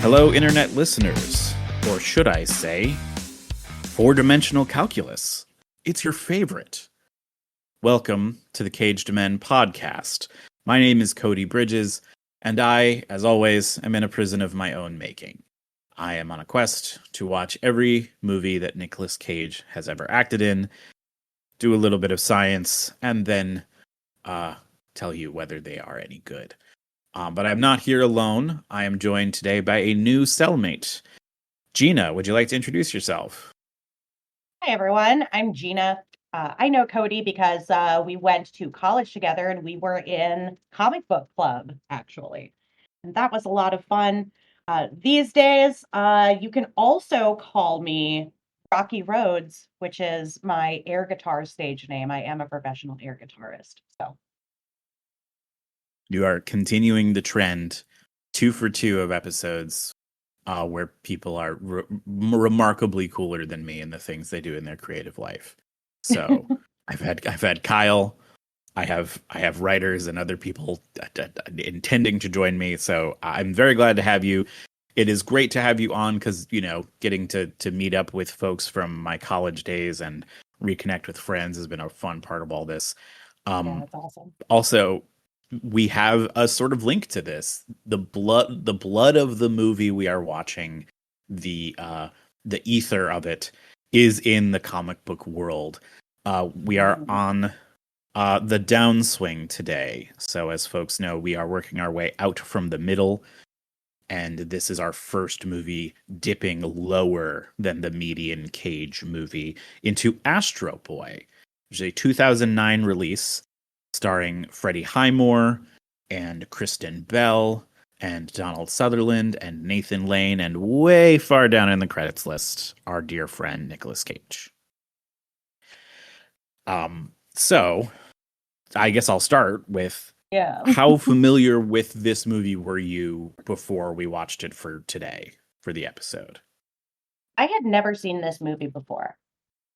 Hello, Internet listeners, or should I say, four-dimensional calculus. It's your favorite. Welcome to the Caged Men podcast. My name is Cody Bridges, and I, as always, am in a prison of my own making. I am on a quest to watch every movie that Nicolas Cage has ever acted in, do a little bit of science, and then tell you whether they are any good. But I'm not here alone. I am joined today by a new cellmate. Gina, would you like to introduce yourself? Hi, everyone. I'm Gina. I know Cody because we went to college together and we were in comic book club, actually. And that was a lot of fun. These days, you can also call me Rocky Rhodes, which is my air guitar stage name. I am a professional air guitarist. So You are continuing the trend, 2 for 2 of episodes where people are remarkably cooler than me in the things they do in their creative life. So I've had Kyle, I have writers and other people intending to join me. So I'm very glad to have you. It is great to have you on because, you know, getting to meet up with folks from my college days and reconnect with friends has been a fun part of all this. yeah, that's awesome. Also, we have a sort of link to this. The blood of the movie we are watching, the ether of it is in the comic book world. We are on the downswing today. So as folks know, we are working our way out from the middle, and this is our first movie dipping lower than the median Cage movie into Astro Boy, which is a 2009 release starring Freddie Highmore and Kristen Bell and Donald Sutherland and Nathan Lane, and way far down in the credits list, our dear friend Nicolas Cage. So I guess I'll start with how familiar with this movie were you before we watched it for today, for the episode? I had never seen this movie before.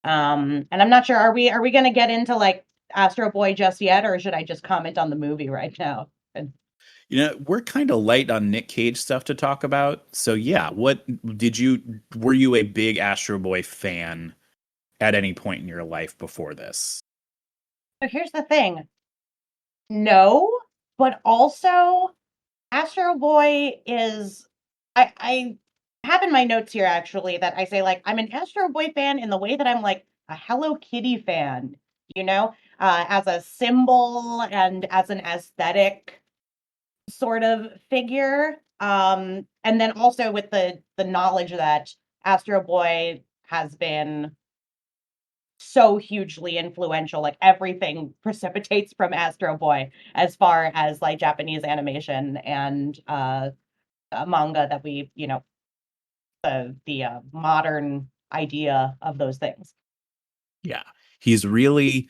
And I'm not sure, are we going to get into like Astro Boy just yet, or should I just comment on the movie right now? You know, we're kind of light on Nick Cage stuff to talk about. So yeah, were you a big Astro Boy fan at any point in your life before this? So here's the thing. No, but also Astro Boy is I have in my notes here actually that I say like I'm an Astro Boy fan in the way that I'm like a Hello Kitty fan, you know, as a symbol and as an aesthetic sort of figure. And then also with the knowledge that Astro Boy has been so hugely influential, like everything precipitates from Astro Boy as far as like Japanese animation and manga that we, you know, the modern idea of those things. Yeah, he's really,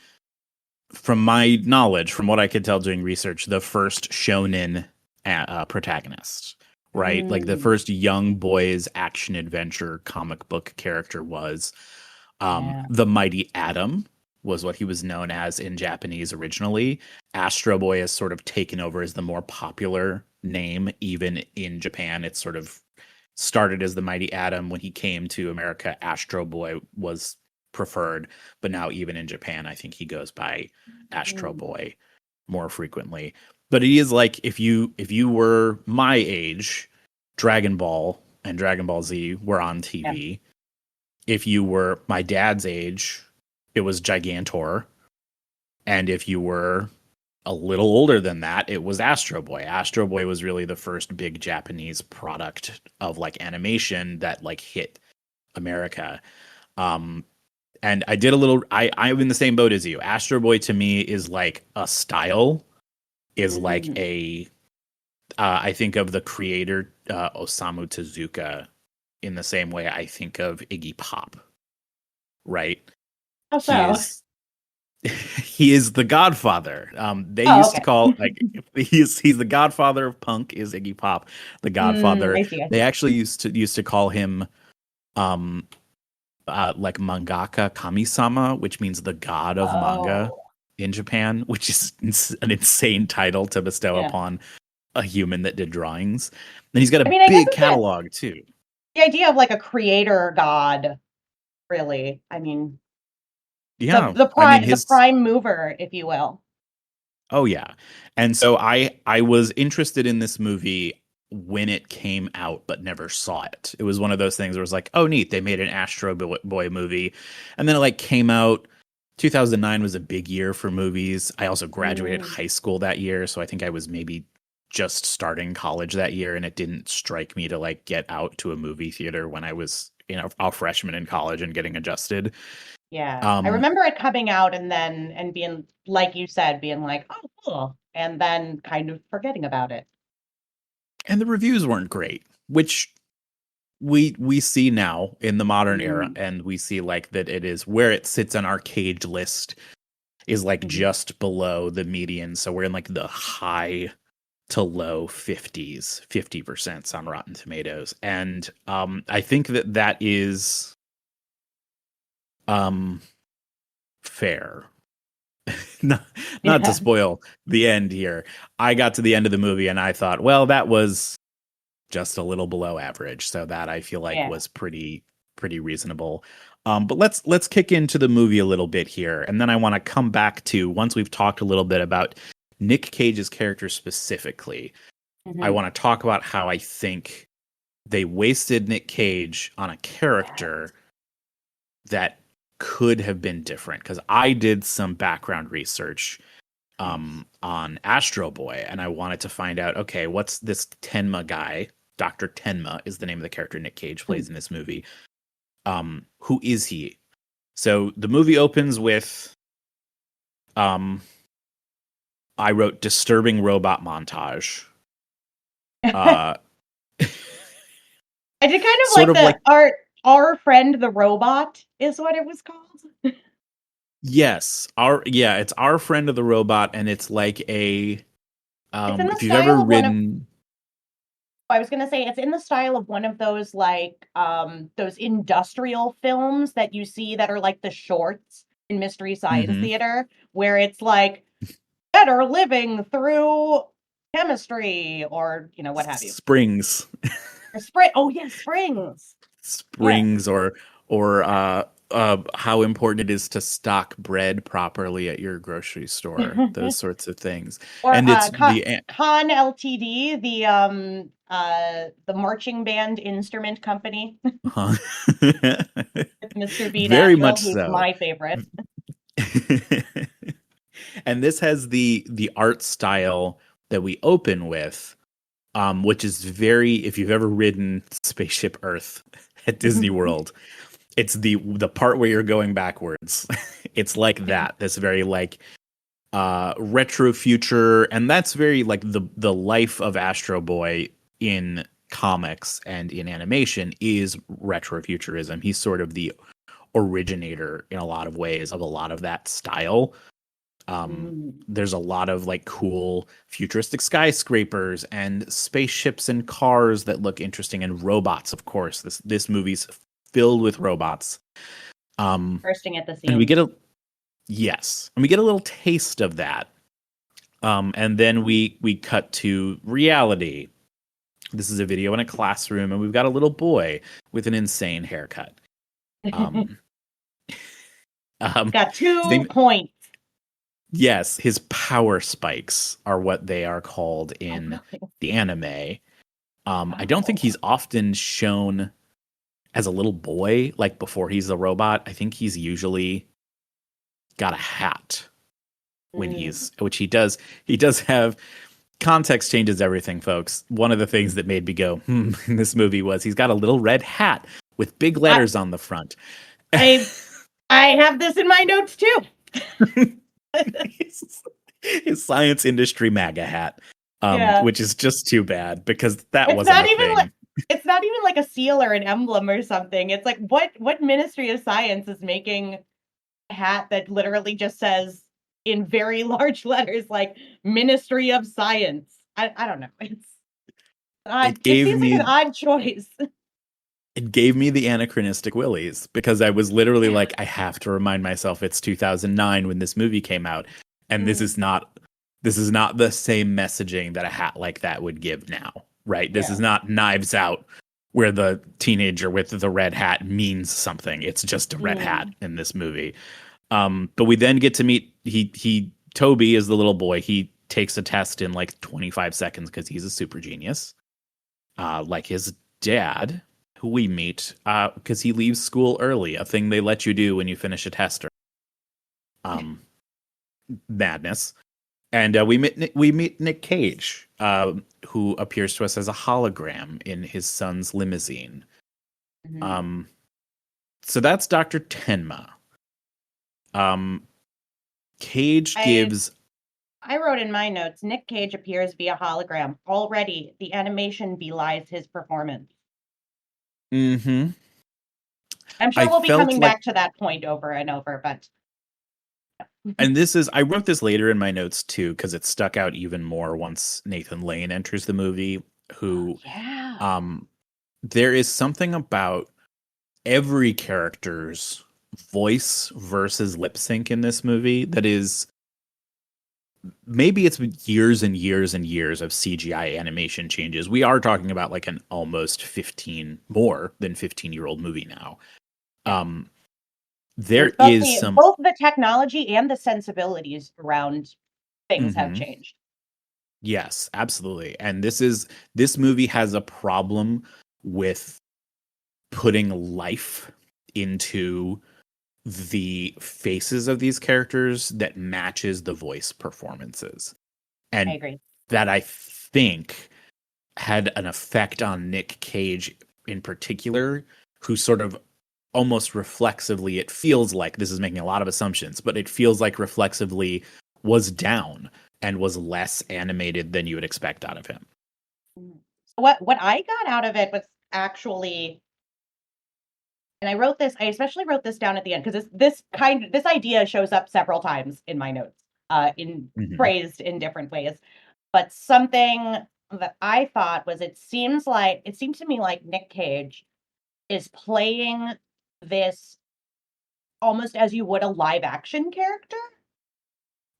from my knowledge, from what I could tell doing research, the first shonen protagonist, right? Like the first young boys action adventure comic book character was the Mighty Atom was what he was known as in Japanese originally. Astro Boy has sort of taken over as the more popular name, even in Japan. It sort of started as the Mighty Atom. When he came to America, Astro Boy was preferred, but now even in Japan, I think he goes by Astro Boy more frequently. But he is like, if you were my age, Dragon Ball and Dragon Ball Z were on TV. Yeah. If you were my dad's age, it was Gigantor. And if you were a little older than that, it was Astro Boy. Astro Boy was really the first big Japanese product of like animation that like hit America. And I did a little, I'm in the same boat as you. Astro Boy to me is like a style, is like I think of the creator Osamu Tezuka in the same way I think of Iggy Pop, right? How so? He is the Godfather. They used to call like he's the Godfather of punk is Iggy Pop, the Godfather. I see. They actually used to call him like mangaka kami-sama, which means the god of manga in Japan, which is an insane title to bestow upon a human that did drawings. And he's got I a mean, I guess big it's catalog too. the idea of like a creator god, really. I mean, Yeah. I mean the his prime mover, if you will. Oh yeah. And so I was interested in this movie when it came out but never saw it. It was one of those things where it was like, "Oh neat, they made an Boy movie." And then it like came out. 2009 was a big year for movies. I also graduated Mm, high school that year, so I think I was maybe just starting college that year, and it didn't strike me to like get out to a movie theater when I was, a freshman in college and getting adjusted. yeah. I Um remember it coming out and being, like you said, being like, oh, cool. And then kind of forgetting about it. and the reviews weren't great, which we see now in the modern era, Mm, and we see like that it is where it sits on our Cage list is like mhm. just below the median, so we're in like the high to low 50% on Rotten Tomatoes, and I think that is um fair. not, not to Yeah. spoil the end here. I got to the end of the movie and I thought, well, that was just a little below average. So that I feel like Yeah. was pretty reasonable. But let's kick into the movie a little bit here, and then I want to come back to once we've talked a little bit about Nick Cage's character specifically. I Mhm. want to talk about how I think they wasted Nick Cage on a character Yes. that could have been different, because I did some background research Nice. on Astro Boy, and I wanted to find out, okay, what's this Tenma guy? Dr. Tenma is the name of the character Nick Cage Hmm. plays in this movie. Who is he? So the movie opens with um I wrote disturbing robot montage. Uh I did kind of Sort like of like, our friend the robot is what it was called. yes, it's our friend of the robot, and it's like a It's in the if you've ever style of one of ridden. I was gonna say it's in the style of one of those like those industrial films that you see that are like the shorts in Mystery Science Mhm. Theater, where it's like better living through chemistry or what have you. Springs. Or spring. Oh yes, springs. Yes. Springs, or how important it is to stock bread properly at your grocery store, those sorts of things. Or And it's Con Ltd, the marching band instrument company huh. with Mr. B. Very Natural, much who's so. my favorite. And this has the art style that we open with, which is very, if you've ever ridden Spaceship Earth at Disney World, it's the part where you're going backwards. It's like that. This very like retro future, and that's very like the life of Astro Boy in comics and in animation is retrofuturism. He's sort of the originator in a lot of ways of a lot of that style. Mm. There's a lot of like cool futuristic skyscrapers and spaceships and cars that look interesting, and robots, of course. This movie's filled with robots. Bursting at the And we seams. get a yes, and we get a little taste of that. And then we cut to reality. This is a video in a classroom, and we've got a little boy with an insane haircut. Um, Got his 2 name, points. yes, his power spikes are what they are called Oh, in really? the anime. I don't think Oh. he's often shown as a little boy, like before he's a robot. I think he's usually got a hat when Mm. which he does. He does have. Context changes everything, folks. One of the things that made me go, in this movie was he's got a little red hat with big I letters on the front. I I have this in my notes too. His science industry MAGA hat, Yeah. which is just too bad because that It's wasn't not a even like thing. it's not even like a seal or an emblem or something. It's like what Ministry of Science is making a hat that literally just says in very large letters like Ministry of Science. I don't know. It's odd. It It gave seems like an me odd choice. it gave me the anachronistic willies, because I was literally Yeah. like, I have to remind myself it's 2009 when this movie came out, and this Mm. is not This is not the same messaging that a hat like that would give now, right? This Yeah. is not Knives Out, where the teenager with the red hat means something. It's just a red hat in this movie. But we then get to meet Toby is the little boy. He takes a test in like 25 seconds because he's a super genius. Like his dad, who we meet, because he leaves school early, a thing they let you do when you finish a test. Madness. And we meet Nick Cage, who appears to us as a hologram in his son's limousine. So that's Dr. Tenma. Cage gives. I wrote in my notes, Nick Cage appears via hologram. Already, the animation belies his performance. Mm-hmm. I'm sure we'll be coming back to that point over and over, but. And I wrote this later in my notes too, because it stuck out even more once Nathan Lane enters the movie, who, there is something about every character's voice versus lip sync in this movie that is, maybe it's years and years and years of CGI animation changes. We are talking about like an almost more than 15-year-old movie now. There is both the technology and the sensibilities around things have changed. Yes, absolutely. And this movie has a problem with putting life into the faces of these characters that matches the voice performances. And I agree. That I think had an effect on Nick Cage in particular, who sort of almost reflexively, it feels like, this is making a lot of assumptions, but it feels like reflexively was down and was less animated than you would expect out of him. What I got out of it was actually, and I especially wrote this down at the end because this idea shows up several times in my notes, phrased in different ways. But something that I thought was, it seemed to me like Nick Cage is playing this almost as you would a live action character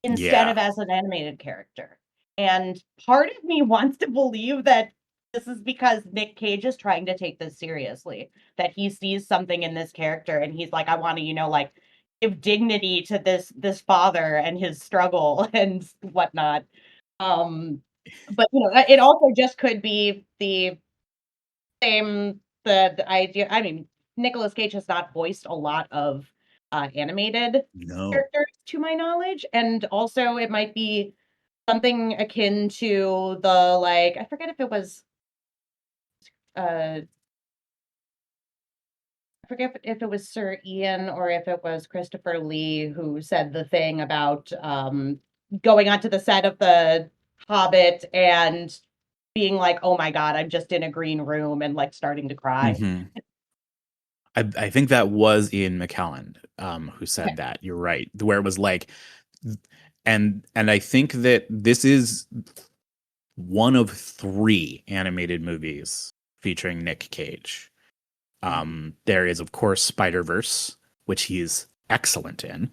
instead of as an animated character. And part of me wants to believe that this is because Nick Cage is trying to take this seriously, that he sees something in this character and he's like, I want to, like, give dignity to this father and his struggle and whatnot. But it also just could be the same, the idea. I mean, Nicolas Cage has not voiced a lot of animated characters to my knowledge, and also it might be something akin to the, like, I forget if it was Sir Ian or if it was Christopher Lee who said the thing about going onto the set of The Hobbit and being like, oh my God, I'm just in a green room, and like starting to cry. I think that was Ian McKellen who said that. You're right. Where it was like, and I think that this is one of 3 animated movies featuring Nick Cage. There is, of course, Spider-Verse, which he's excellent in.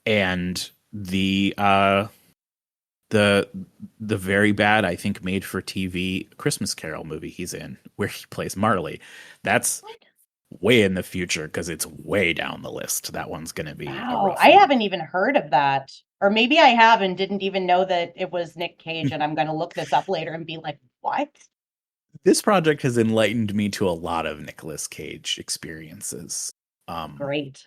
And the very bad, I think, made for TV Christmas Carol movie he's in, where he plays Marley. That's way in the future because it's way down the list. That one's going to be. Wow, I haven't even heard of that. Or maybe I have and didn't even know that it was Nick Cage, and I'm going to look this up later and be like, what? This project has enlightened me to a lot of Nicolas Cage experiences. Great.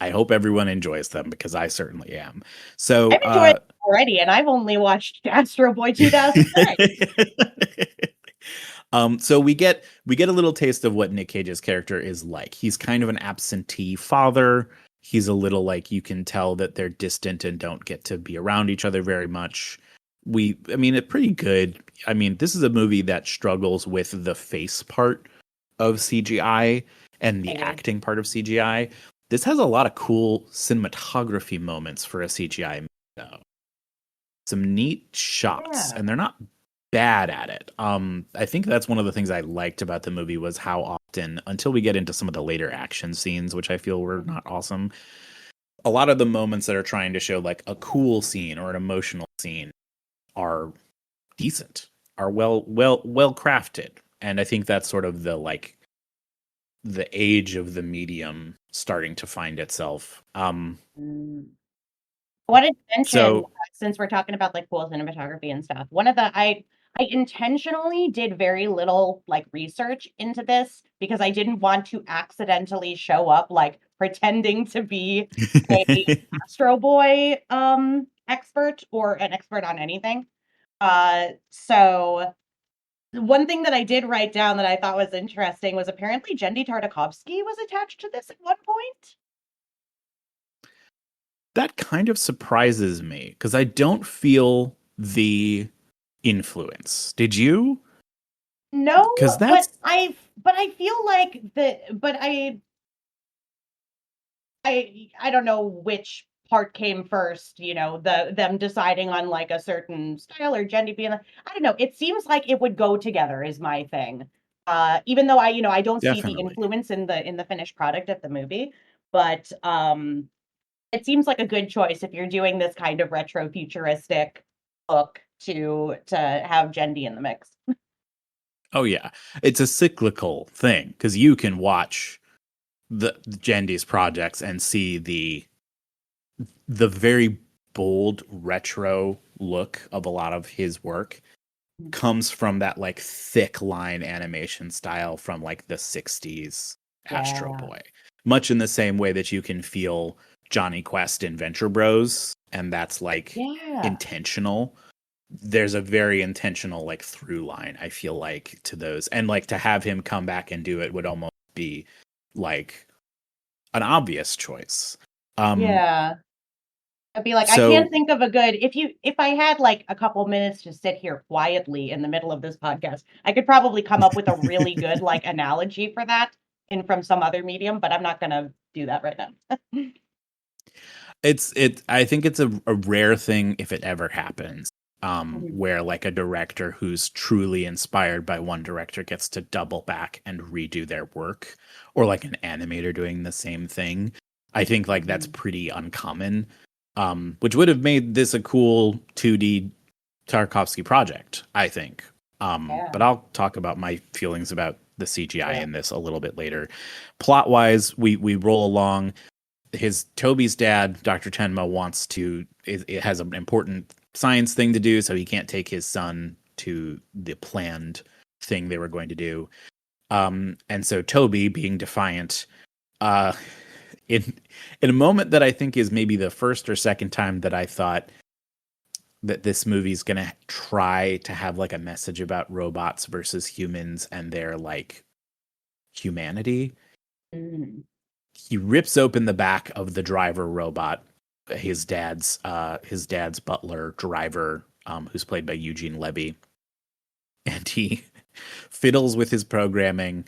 I hope everyone enjoys them because I certainly am. So I've enjoyed it already, and I've only watched Astro Boy 2006. So we get a little taste of what Nick Cage's character is like. He's kind of an absentee father. He's a little, like, you can tell that they're distant and don't get to be around each other very much. It's pretty good. I mean, this is a movie that struggles with the face part of CGI and the acting part of CGI. This has a lot of cool cinematography moments for a CGI movie, though. Some neat shots, and they're not bad at it. I think that's one of the things I liked about the movie was how often, until we get into some of the later action scenes, which I feel were not awesome, a lot of the moments that are trying to show like a cool scene or an emotional scene are decent, are well crafted. And I think that's sort of the like the age of the medium starting to find itself. Mm. I wanted to mention, So since we're talking about like cool cinematography and stuff, one of the I intentionally did very little like research into this because I didn't want to accidentally show up like pretending to be a Astro Boy expert or an expert on anything. So one thing that I did write down that I thought was interesting was apparently Jendy Tartakovsky was attached to this at one point. that kind of surprises me because I don't feel the influence. Did you? No, Because but that's I feel like the but I don't know which part came first, you know, them deciding on like a certain style or Jendy being like, I don't know. It seems like it would go together is my thing. Even though I don't see the definitely. influence in the finished product of the movie, but it seems like a good choice if you're doing this kind of retro futuristic look to have Jendy in the mix. Oh yeah, it's a cyclical thing because you can watch the Jandy's projects and see the very bold retro look of a lot of his work comes from that like thick line animation style from like the 60s Astro Yeah. Boy. Much in the same way that you can feel Johnny Quest in Venture Bros and that's like Yeah. intentional. There's a very intentional like through line I feel like to those, and like to have him come back and do it would almost be like an obvious choice. um Yeah. I'd be like, I can't so think of a good if I had like a couple minutes to sit here quietly in the middle of this podcast, I could probably come up with a really good like analogy for that in from some other medium, but I'm not gonna do that right now. I think it's a rare thing if it ever happens, Mhm. where like a director who's truly inspired by one director gets to double back and redo their work, or like an animator doing the same thing. I think like that's Mhm. pretty uncommon, which would have made this a cool 2D Tarkovsky project, I think. Yeah. But I'll talk about my feelings about the CGI Yeah. in this a little bit later. Plot wise, we roll along. His Toby's dad, Dr. Tenma, wants to it has an important science thing to do, so he can't take his son to the planned thing they were going to do. And so Toby, being defiant, uh, in in a moment that I think is maybe the first or second time that I thought that this movie's gonna try to have like a message about robots versus humans and their like humanity. Mm. He rips open the back of the driver robot, his dad's butler driver, who's played by Eugene Levy, and he fiddles with his programming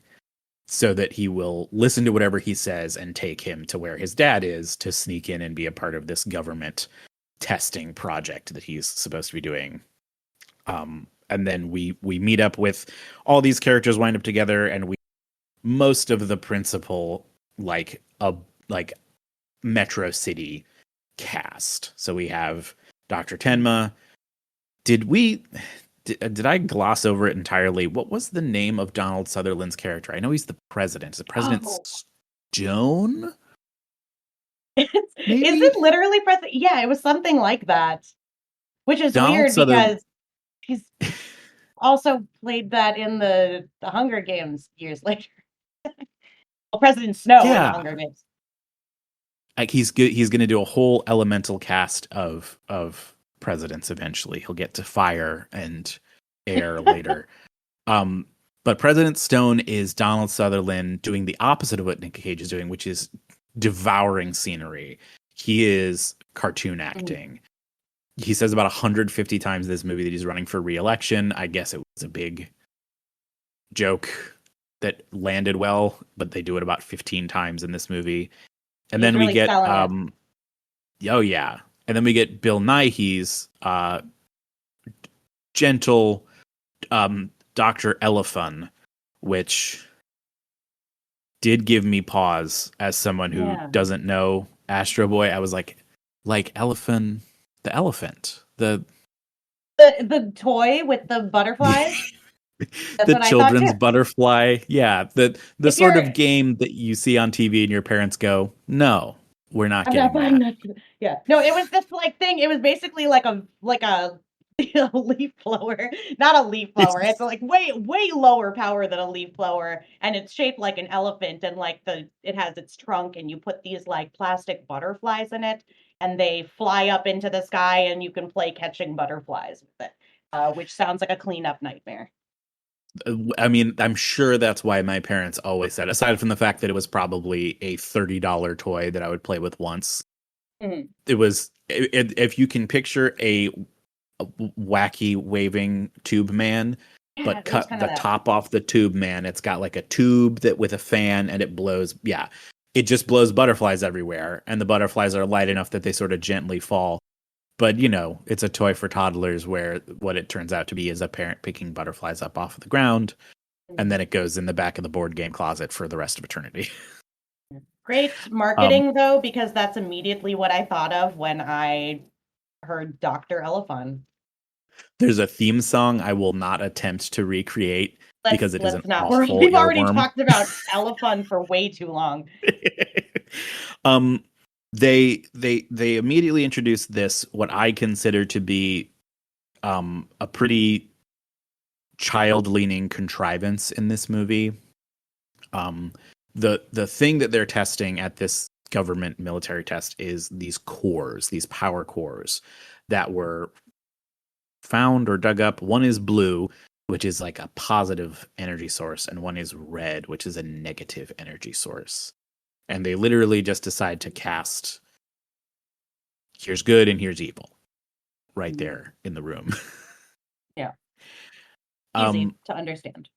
so that he will listen to whatever he says and take him to where his dad is to sneak in and be a part of this government testing project that he's supposed to be doing. And then we meet up with all these characters wind up together, and we most of the principal like a like Metro City cast. So we have Dr. Tenma. Did I gloss over it entirely? What was the name of Donald Sutherland's character? I know he's the president. Is it President Oh, Stone? is Maybe it literally present? Yeah, it was something like that, which is Donald weird Sutherland. because he's also played that in the Hunger Games years later. Well, President Snow in the Yeah, Hunger Games. like he's good. He's going to do a whole elemental cast of presidents. Eventually, he'll get to fire and air later. Um, but President Stone is Donald Sutherland doing the opposite of what Nick Cage is doing, which is devouring scenery. He is cartoon Mhm. acting. He says about 150 times in this movie that he's running for re-election. I guess it was a big joke that landed well, but they do it about 15 times in this movie. And He's then we really get selling it. oh yeah. And then we get Bill Nighy's gentle Dr. Elephant, which did give me pause as someone who Yeah. doesn't know Astro Boy, I was like elephant, the elephant, The toy with the butterflies. That's the what I thought children's too. butterfly. Yeah, the If sort you're of game that you see on TV and your parents go, "No, we're not I'm not getting buying that." that. Yeah. No, it was this like thing. It was basically like a a leaf blower. Not a leaf blower. It's like way lower power than a leaf blower. And it's shaped like an elephant and like it has its trunk and you put these like plastic butterflies in it and they fly up into the sky and you can play catching butterflies with it. Which sounds like a cleanup nightmare. I mean, I'm sure that's why my parents always said, aside from the fact that it was probably a $30 toy that I would play with once. Mhm. It was if you can picture a wacky waving tube man, Yeah, but it was cut kind of the that. top off the tube man. It's got like a tube that with a fan and it blows. Yeah, it just blows butterflies everywhere, and the butterflies are light enough that they sort of gently fall. But it's a toy for toddlers where what it turns out to be is a parent picking butterflies up off of the ground, and Mhm. then it goes in the back of the board game closet for the rest of eternity. Great Um, marketing though, because that's immediately what I thought of when I heard Dr. Elephant. there's a theme song I will not attempt to recreate because it is an Let's not. awful We've already earworm. talked about Elephant for way too long. um they immediately introduced this what I consider to be a pretty child leaning contrivance in this movie. um the thing that they're testing at this government military test is these cores, these power cores that were found or dug up. One is blue, which is like a positive energy source, and one is red, which is a negative energy source. And they literally just decide to cast here's good and here's evil right Mhm. there in the room. Yeah, easy um to understand.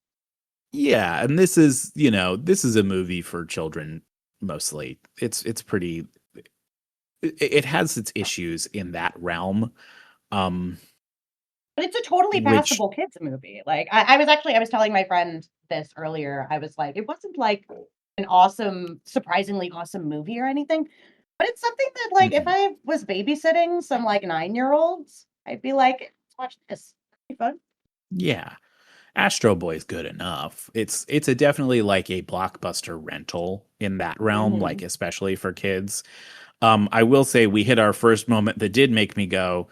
yeah, and this is a movie for children mostly. It's pretty it has its issues in that realm. um But it's a totally which passable kids movie. Like I was telling my friend this earlier. I was like, it wasn't like an awesome, surprisingly awesome movie or anything. But it's something that like if mhm. I was babysitting some like 9-year-olds, I'd be like, let's watch this. It'd be fun. Yeah, Astro Boy is good enough. It's a definitely like a blockbuster rental in that realm, like Mhm. especially for kids. I will say we hit our first moment that did make me go,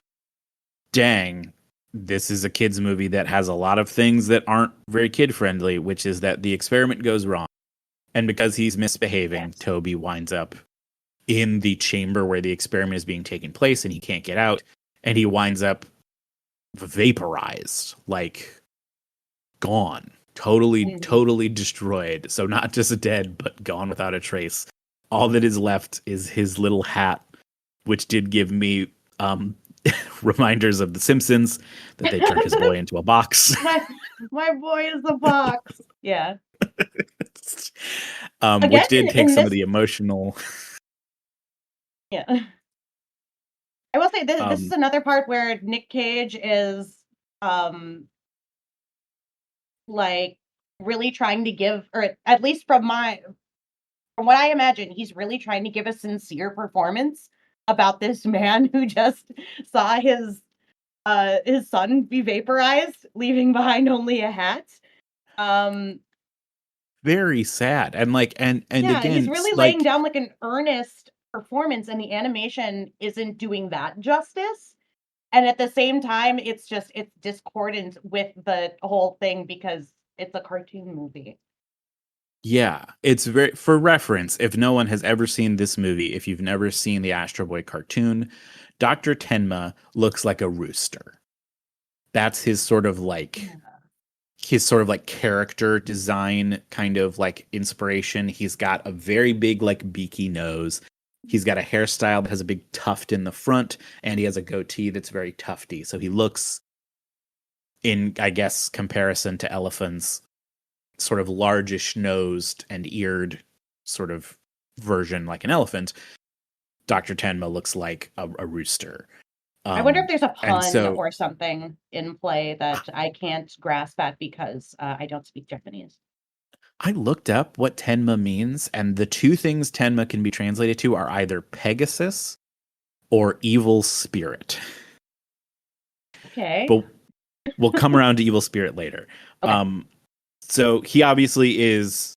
"Dang, this is a kids movie that has a lot of things that aren't very kid friendly," which is that the experiment goes wrong, and because he's misbehaving, Yes. Toby winds up in the chamber where the experiment is being taken place, and he can't get out, and he winds up vaporized, like gone, Mhm. totally destroyed. So not just dead, but gone without a trace. All that is left is his little hat, which did give me um, reminders of The Simpsons that they turned his boy into a box. my my boy is the box. Yeah. Again, Which did take in some of this, the emotional. yeah. I will say this is Um, another part where Nick Cage is um like really trying to give, or at least from what I imagine, he's really trying to give a sincere performance about this man who just saw his son be vaporized, leaving behind only a hat. Um Very sad, and like and yeah, he's again, really laying like down like an earnest performance and the animation isn't doing that justice. And at the same time, it's discordant with the whole thing because it's a cartoon movie. yeah, it's very for reference. If no one has ever seen this movie, if you've never seen the Astro Boy cartoon, Dr. Tenma looks like a rooster. That's Yeah. his sort of like character design kind of like inspiration. He's got a very big like beaky nose. He's got a hairstyle that has a big tuft in the front, and he has a goatee that's very tufty. So he looks, in I guess comparison to elephants, sort of largish nosed and eared sort of version like an elephant. Dr. Tenma looks like a rooster. I wonder if there's a And pun so or something in play that I can't grasp at because I don't speak Japanese. I looked up what Tenma means, and the two things Tenma can be translated to are either Pegasus or evil spirit. Okay. But we'll come around to evil spirit later. Okay. So he obviously is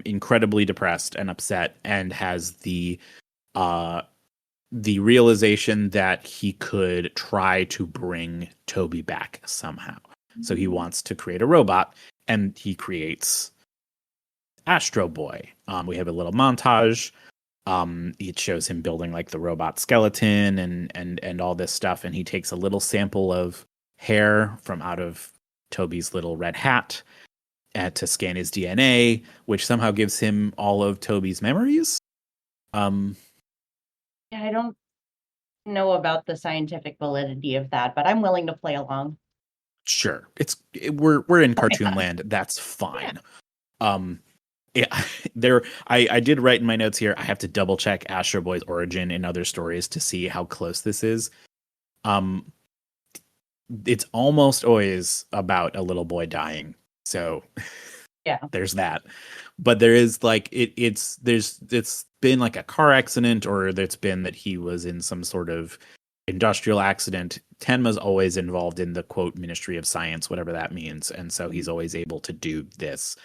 incredibly depressed and upset, and has uh, the realization that he could try to bring Toby back somehow. So he wants to create a robot, and he creates Astro Boy. We have a little montage. It shows him building like the robot skeleton and all this stuff, and he takes a little sample of hair from out of Toby's little red hat to scan his DNA, which somehow gives him all of Toby's memories. Yeah, I don't know about the scientific validity of that, but I'm willing to play along. Sure, we're in Okay. cartoon land. That's Yeah. fine. Um, yeah, I did write in my notes here. I have to double check Astro Boy's origin in other stories to see how close this is. Um, it's almost always about a little boy dying. So Yeah. there's that. But there is like it's been like a car accident, or it's been that he was in some sort of industrial accident. Tenma's always involved in the quote Ministry of Science, whatever that means, and so he's always able to do this.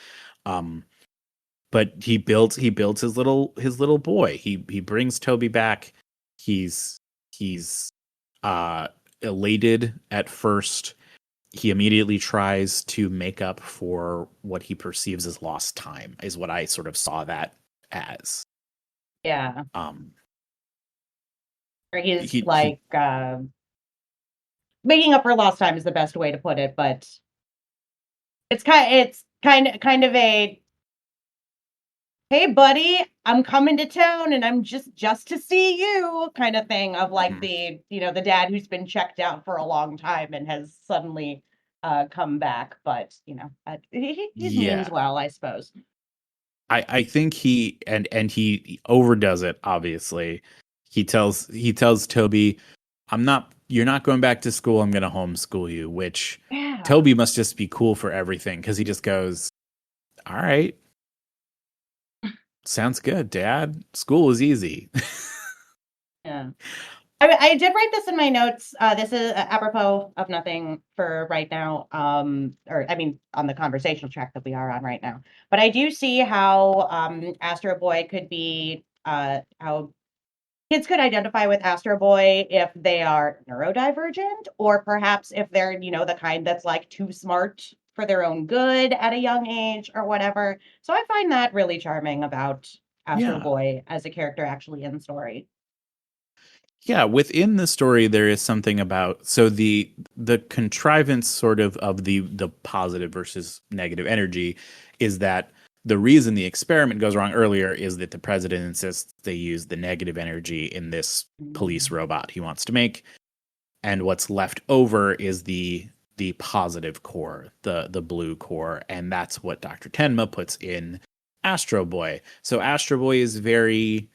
But he builds his little boy. He brings Toby back. He's elated at first. He immediately tries to make up for what he perceives as lost time, is what I sort of saw that as. Yeah. Um, Or he's he like making up for lost time is the best way to put it, but it's kind of a hey buddy, I'm coming to town and I'm just to see you kind of thing of like Mhm. the dad who's been checked out for a long time and has suddenly come back, but he means Yeah. well, I suppose. I think he overdoes it, obviously. He tells Toby, you're not going back to school, I'm gonna homeschool you, which Yeah. Toby must just be cool for everything, because he just goes, all right, sounds good, Dad. School is easy. Yeah. I did write this in my notes. This is apropos of nothing for right now, or I mean, on the conversational track that we are on right now. But I do see how Astro Boy could be, how kids could identify with Astro Boy if they are neurodivergent, or perhaps if they're, the kind that's like too smart for their own good at a young age or whatever. So I find that really charming about Astro Yeah. Boy as a character actually in the story. Yeah, within the story there is something about, so the contrivance sort of the positive versus negative energy is that the reason the experiment goes wrong earlier is that the president insists they use the negative energy in this police Mm. robot he wants to make, and what's left over is the positive core, the blue core, and that's what Dr. Tenma puts in Astro Boy. So Astro Boy is very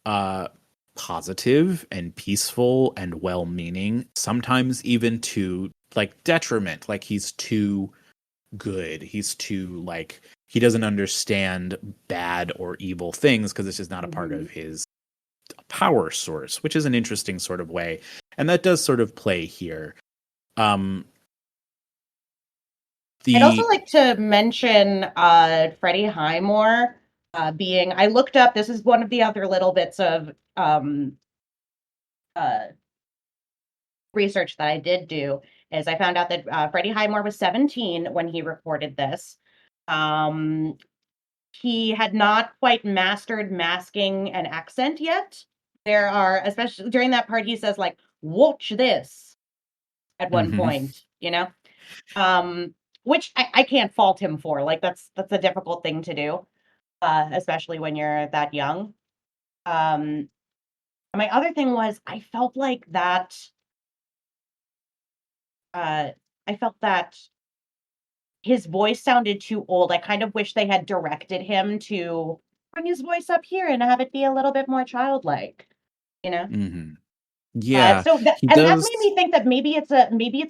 uh positive and peaceful and well-meaning, sometimes even to like detriment, like he's too good, he's too like he doesn't understand bad or evil things because it's just not a part Mhm. of his power source, which is an interesting sort of way, and that does sort of play here. um I'd also the like to mention Freddie Highmore being. I looked up. This is one of the other little bits of uh, research that I did do. Is I found out that Freddie Highmore was 17 when he recorded this. Um, he had not quite mastered masking an accent yet. There are, especially during that part, he says like "watch this" at one Mhm. point. Um, which I can't fault him for. Like that's a difficult thing to do, especially when you're that young. Um, my other thing was uh, I felt that his voice sounded too old. I kind of wish they had directed him to bring his voice up here and have it be a little bit more childlike, you know? Mhm. Yeah, So that he and that made does. me think that maybe it's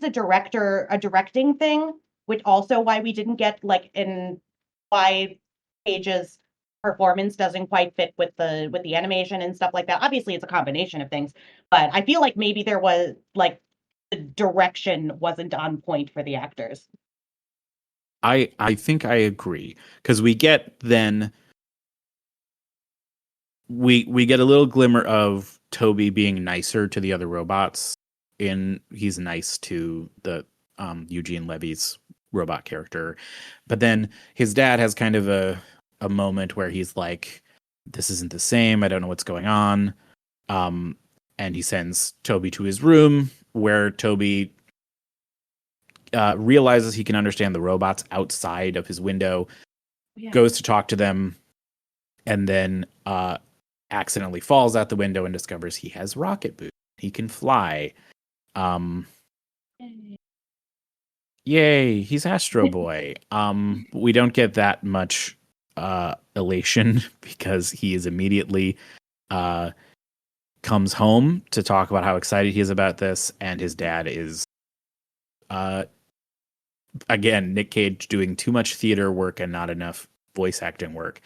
a directing thing which also why we didn't get like in why Cage's performance doesn't quite fit with the animation and stuff like that. Obviously, it's a combination of things, but I feel like maybe there was like the direction wasn't on point for the actors. I think I agree, because we get then we get a little glimmer of Toby being nicer to the other robots. He's nice to the Eugene Levy's robot character, but then his dad has kind of a moment where he's like, "This isn't the same. I don't know what's going on." And he sends Toby to his room, where Toby realizes he can understand the robots outside of his window, goes to talk to them, and then accidentally falls out the window and discovers he has rocket boots. He can fly. Yay, he's Astro Boy. We don't get that much elation, because he is immediately comes home to talk about how excited he is about this, and his dad is again, Nick Cage doing too much theater work and not enough voice acting work.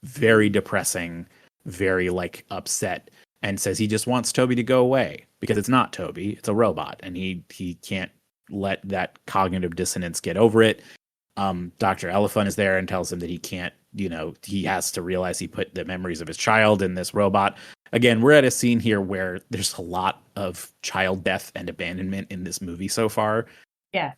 Very depressing, very like upset, and says he just wants Toby to go away because it's not Toby, it's a robot, and he can't let that cognitive dissonance get over it. Dr. Elephant is there and tells him that he can't, he has to realize he put the memories of his child in this robot. Again, we're at a scene here where there's a lot of child death and abandonment in this movie so far. Yeah.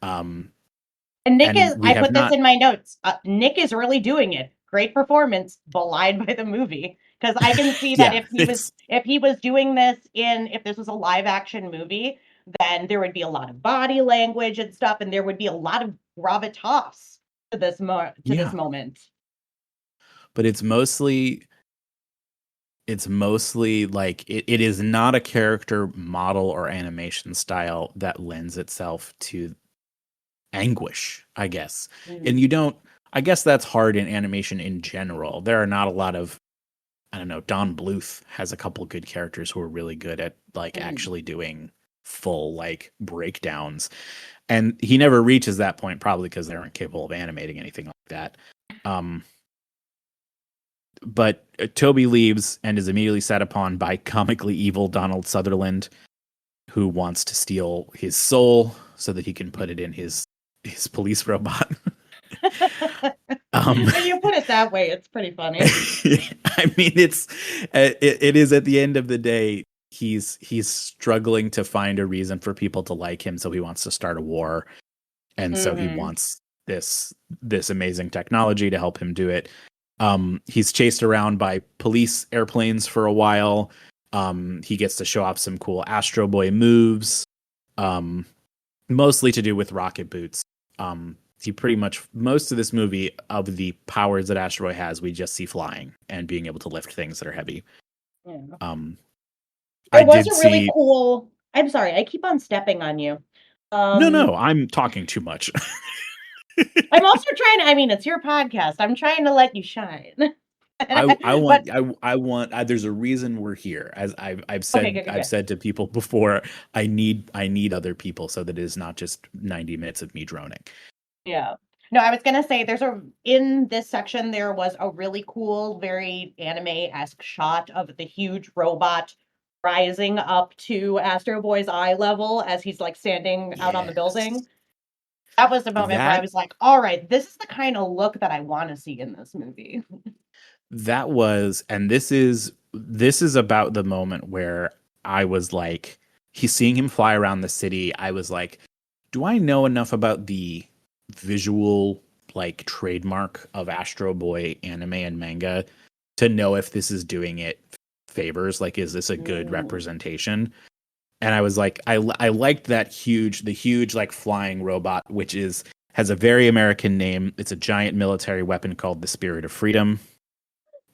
And Nick I put this in my notes. Nick is really doing it. Great performance, belied by the movie. Because I can see that if he was doing this if this was a live action movie, then there would be a lot of body language and stuff, and there would be a lot of gravitas to this moment. But it's mostly like it is not a character model or animation style that lends itself to anguish, I guess. And I guess that's hard in animation in general. There are not a lot of, I don't know, Don Bluth has a couple good characters who are really good at like actually doing full like breakdowns, and he never reaches that point, probably because they aren't capable of animating anything like that. But Toby leaves and is immediately set upon by comically evil Donald Sutherland, who wants to steal his soul so that he can put it in his police robot. When you put it that way, it's pretty funny. I mean, it is at the end of the day, he's struggling to find a reason for people to like him, so he wants to start a war, and so he wants this amazing technology to help him do it. He's chased around by police airplanes for a while. He gets to show off some cool Astro Boy moves, mostly to do with rocket boots. He pretty much, most of this movie, of the powers that Astro Boy has, we just see flying and being able to lift things that are heavy. Yeah. It was a really cool. I'm sorry, I keep on stepping on you. No, I'm talking too much. I'm also trying to, I mean, it's your podcast. I'm trying to let you shine. I want. There's a reason we're here. As I've said, I've said to people before, I need other people so that it is not just 90 minutes of me droning. Yeah. No, I was gonna say in this section there was a really cool, very anime-esque shot of the huge robot rising up to Astro Boy's eye level as he's like standing out on the building. That was the moment where I was like, all right, this is the kind of look that I want to see in this movie. That was, and this is about the moment where I was like, he's seeing him fly around the city. I was like, do I know enough about the visual like trademark of Astro Boy anime and manga to know if this is doing it favors? Like, is this a good representation? And I was like, I liked the huge like flying robot, which has a very American name. It's a giant military weapon called the Spirit of Freedom.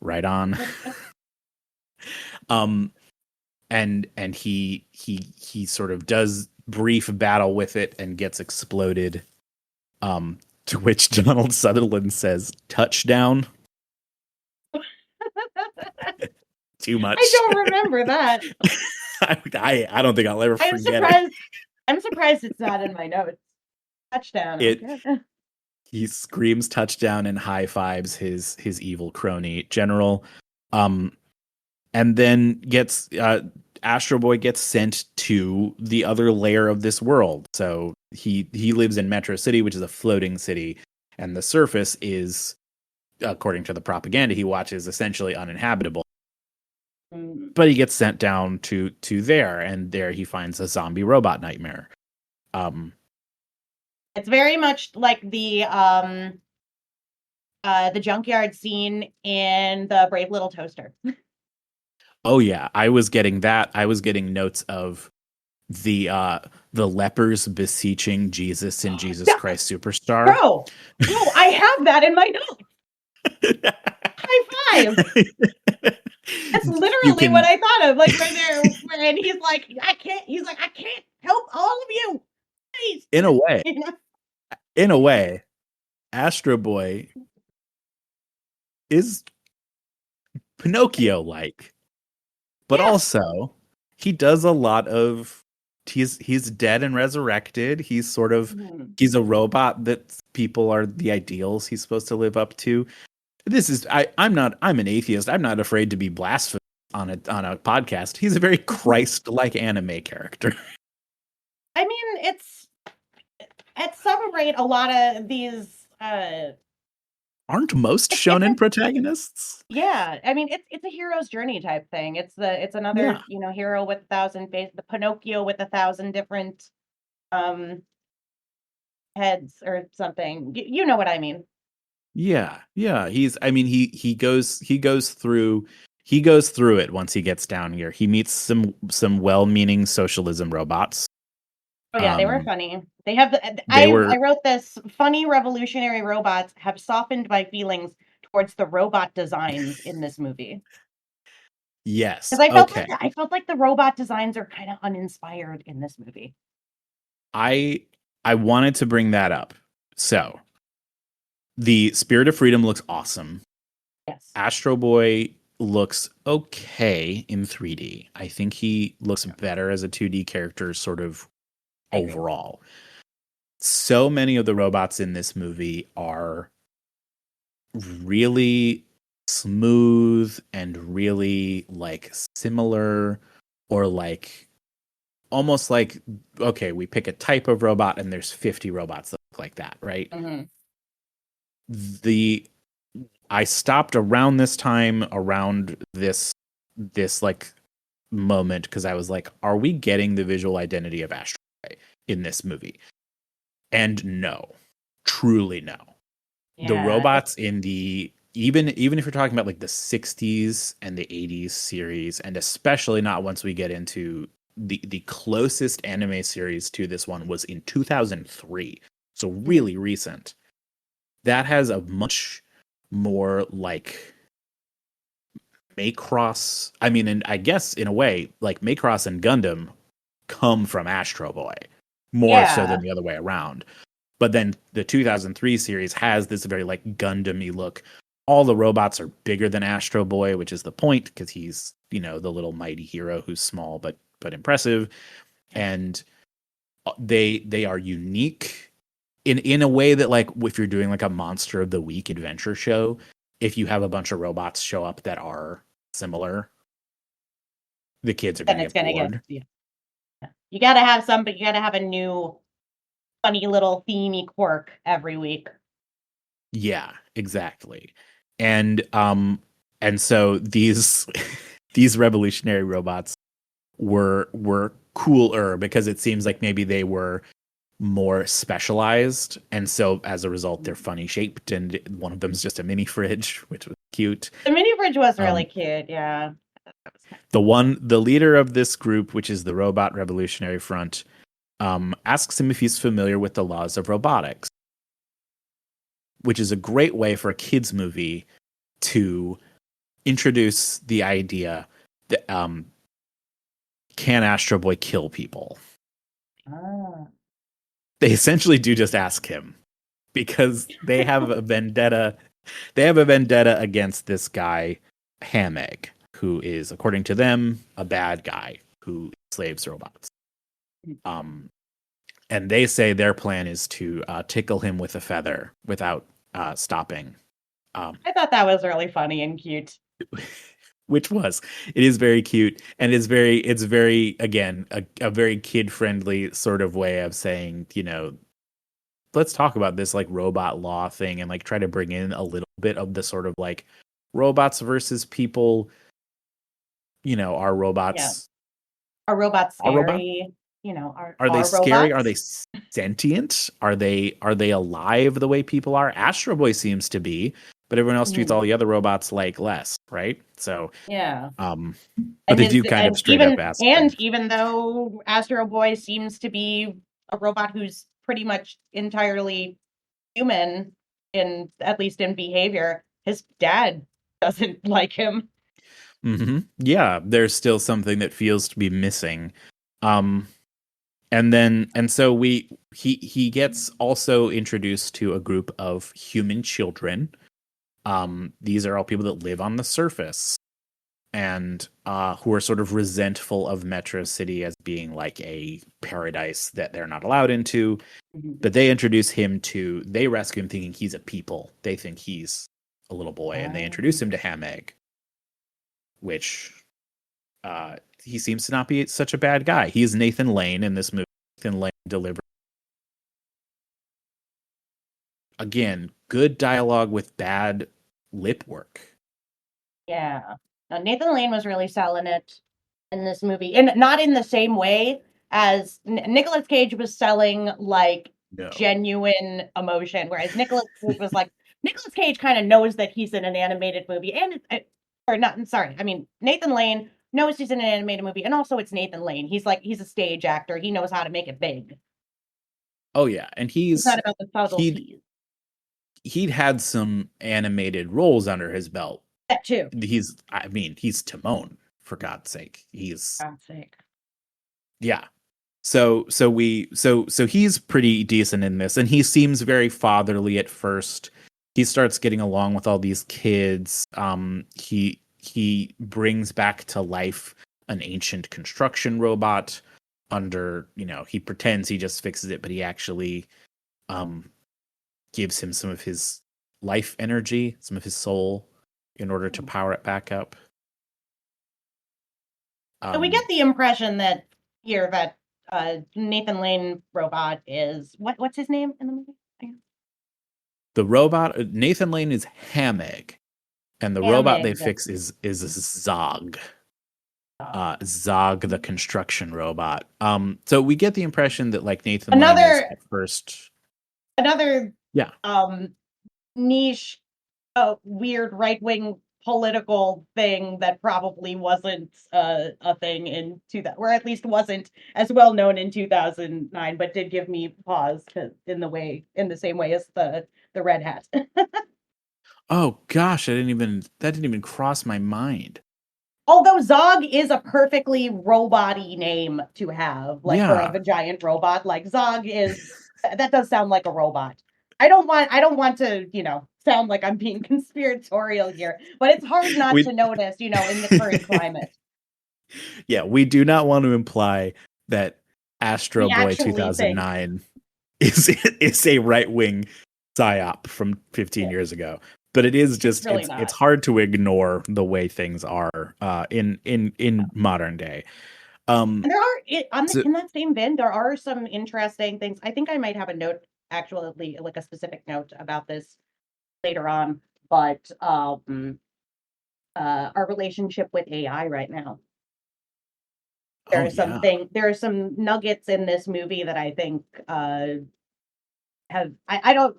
Right on. And he sort of does brief battle with it and gets exploded. To which Donald Sutherland says, "Touchdown." Too much. I don't remember that. I don't think I'll ever forget it. I'm surprised it's not in my notes. Touchdown. he screams touchdown and high fives his evil crony general, and then gets Astro Boy gets sent to the other layer of this world. So he lives in Metro City, which is a floating city, and the surface is, according to the propaganda he watches, essentially uninhabitable. But he gets sent down to there, and there he finds a zombie robot nightmare. It's very much like the junkyard scene in the Brave Little Toaster. Oh yeah, I was getting that. I was getting notes of the lepers beseeching Jesus in Jesus Christ Superstar. Bro, I have that in my notes. High five. That's literally what I thought of, like right there. And he's like, I can't help all of you. Please. In a way, Astro Boy is Pinocchio-like, but also he does a lot of. He's dead and resurrected. He's sort of he's a robot that people are the ideals he's supposed to live up to. This is I'm an atheist. I'm not afraid to be blasphemous on a podcast. He's a very Christ-like anime character. I mean, it's at some rate a lot of these aren't most shonen protagonists. Yeah, I mean it's a hero's journey type thing. It's another hero with 1,000 faces, the Pinocchio with 1,000 different heads or something. You know what I mean? Yeah. He goes through it once he gets down here. He meets some well-meaning socialism robots. Oh yeah, they were funny. They have I wrote this: funny revolutionary robots have softened my feelings towards the robot designs in this movie. Yes. Because I felt like the robot designs are kind of uninspired in this movie. I wanted to bring that up. So, the Spirit of Freedom looks awesome. Yes. Astro Boy looks okay in 3D. I think he looks better as a 2D character, sort of overall. So many of the robots in this movie are really smooth and really like similar, or like almost like, okay, we pick a type of robot and there's 50 robots that look like that, right? Mm-hmm. I stopped around this time, around this like moment, because I was like, are we getting the visual identity of Astro Boy in this movie? And no, truly no. Yeah. The robots in the even if you're talking about like the 60s and the 80s series, and especially not once we get into the closest anime series to this one was in 2003, so really recent. That has a much more like Macross. I mean, and I guess in a way, like Macross and Gundam come from Astro Boy more so than the other way around. But then the 2003 series has this very like Gundam-y look. All the robots are bigger than Astro Boy, which is the point, because he's, the little mighty hero who's small but impressive. And they are unique in a way that, like, if you're doing like a Monster of the Week adventure show, if you have a bunch of robots show up that are similar, the kids are going to get bored. You got to have but you got to have a new funny little themey quirk every week. Yeah, exactly. And so these revolutionary robots were cooler because it seems like maybe they were more specialized, and so as a result they're funny shaped, and one of them is just a mini fridge, which was cute. The mini fridge was really cute. Yeah. The leader of this group, which is the Robot Revolutionary Front, asks him if he's familiar with the laws of robotics, which is a great way for a kids movie to introduce the idea that can Astro Boy kill people? They essentially do just ask him, because they have a vendetta. They have a vendetta against this guy, Hamegg, who is, according to them, a bad guy who enslaves robots. And they say their plan is to tickle him with a feather without stopping. I thought that was really funny and cute. Which was, it is very cute, and it's very again a very kid friendly sort of way of saying, let's talk about this like robot law thing and like try to bring in a little bit of the sort of like robots versus people. Are Yeah. robots Are robots are robots scary? are they Are scary? Are robots? they sentient? Are they alive the way people are? Astro Boy seems to be, but everyone else treats Mhm. all the other robots like less, right? So, Yeah. um, but And they his do kind of and straight up even ask and him. even though Astro Boy seems to be a robot who's pretty much entirely human in at least in behavior, his dad doesn't like him. Yeah, there's still something that feels to be missing. Um, and so he gets also introduced to a group of human children. These are all people that live on the surface and who are sort of resentful of Metro City as being like a paradise that they're not allowed into. Mhm. But they rescue him thinking he's a people. They think he's a little boy, and they introduce Um, him to Hameg, which he seems to not be such a bad guy. He's Nathan Lane in this movie. Nathan Lane delivered again good dialogue with bad lip work. yeah. Nathan Lane was really selling it in this movie, and not in the same way as Nicolas Cage was selling like No. genuine emotion, whereas Nicolas Cage kind of knows that he's in an animated movie, and or not. I'm sorry, I mean Nathan Lane knows he's in an animated movie, and also it's Nathan Lane. He's a stage actor. He knows how to make it big. Oh yeah, and It's not about the he'd subtleties. he'd had some animated roles under his belt. That too. He's Timon, for God's sake. For God's sake. Yeah. So he's pretty decent in this, and he seems very fatherly at first. He starts getting along with all these kids. He brings back to life an ancient construction robot he pretends he just fixes it, but he actually um gives him some of his life energy, some of his soul in order to power it back up. So we get Um the impression that here that Nathan Lane robot is what's his name in the movie? the robot Nathan Lane is Hameg, and the robot they Hamig. fix is Zog. Oh. Zog the construction robot. So we get the impression that like Nathan Lane is Another at first. another Yeah. niche weird right wing political thing that probably wasn't a thing in 2000, or at least wasn't as well known in 2009, but did give me pause in the same way as the red hat. Oh gosh, that didn't even cross my mind. Although Zog is a perfectly robot-y name to have, like for Yeah. a giant robot, like Zog is that does sound like a robot. I don't want to, sound like I'm being conspiratorial here, but it's hard not We to notice, in the current climate. Yeah, we do not want to imply that We Astro Boy actually think 2009 is a right-wing psyop from 15 yeah, years ago. But it is it's just really it's not. hard to ignore the way things are in modern day. And Um there are so, in that same bin, there are some interesting things. I think I might have a note, actually, like a specific note about this later on, but our relationship with AI right now. oh yeah. There are some nuggets in this movie that I think I don't,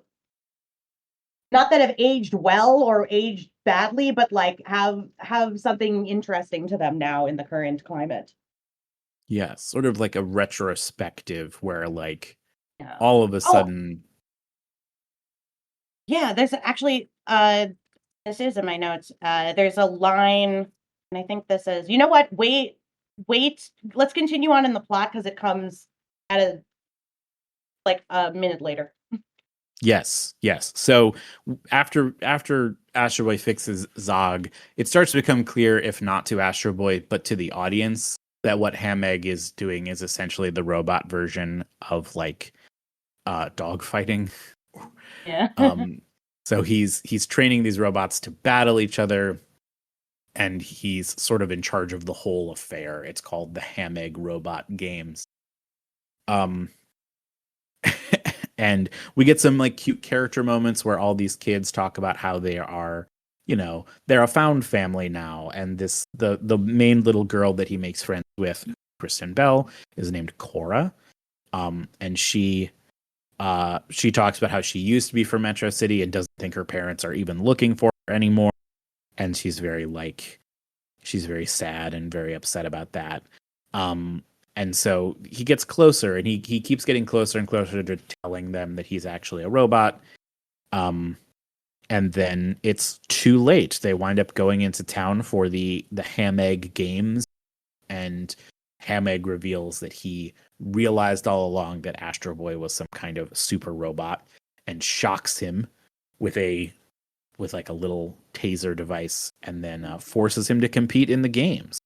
not that have aged well or aged badly, but like have something interesting to them now in the current climate. Yeah, sort of like a retrospective where like Yeah. all of a Oh, sudden. yeah, there's actually this is in my notes. There's a line, and I think this is, you know what? Wait, let's continue on in the plot because it comes at a minute later. Yes. So after Astro Boy fixes Zog, it starts to become clear, if not to Astro Boy, but to the audience, what Hameg is doing is essentially the robot version of like dog fighting. Yeah. So he's training these robots to battle each other, and he's sort of in charge of the whole affair. It's called the Hameg Robot Games. Um, and we get some like cute character moments where all these kids talk about how they are, they're a found family now, and the main little girl that he makes friends with, Kristen Bell, is named Cora. And she talks about how she used to be from Metro City and doesn't think her parents are even looking for her anymore, and she's very sad and very upset about that. And so he gets closer, and he keeps getting closer and closer to telling them that he's actually a robot. And then it's too late. They wind up going into town for the Hameg Games, and Hameg reveals that he realized all along that Astro Boy was some kind of super robot, and shocks him with like a little taser device, and then forces him to compete in the games.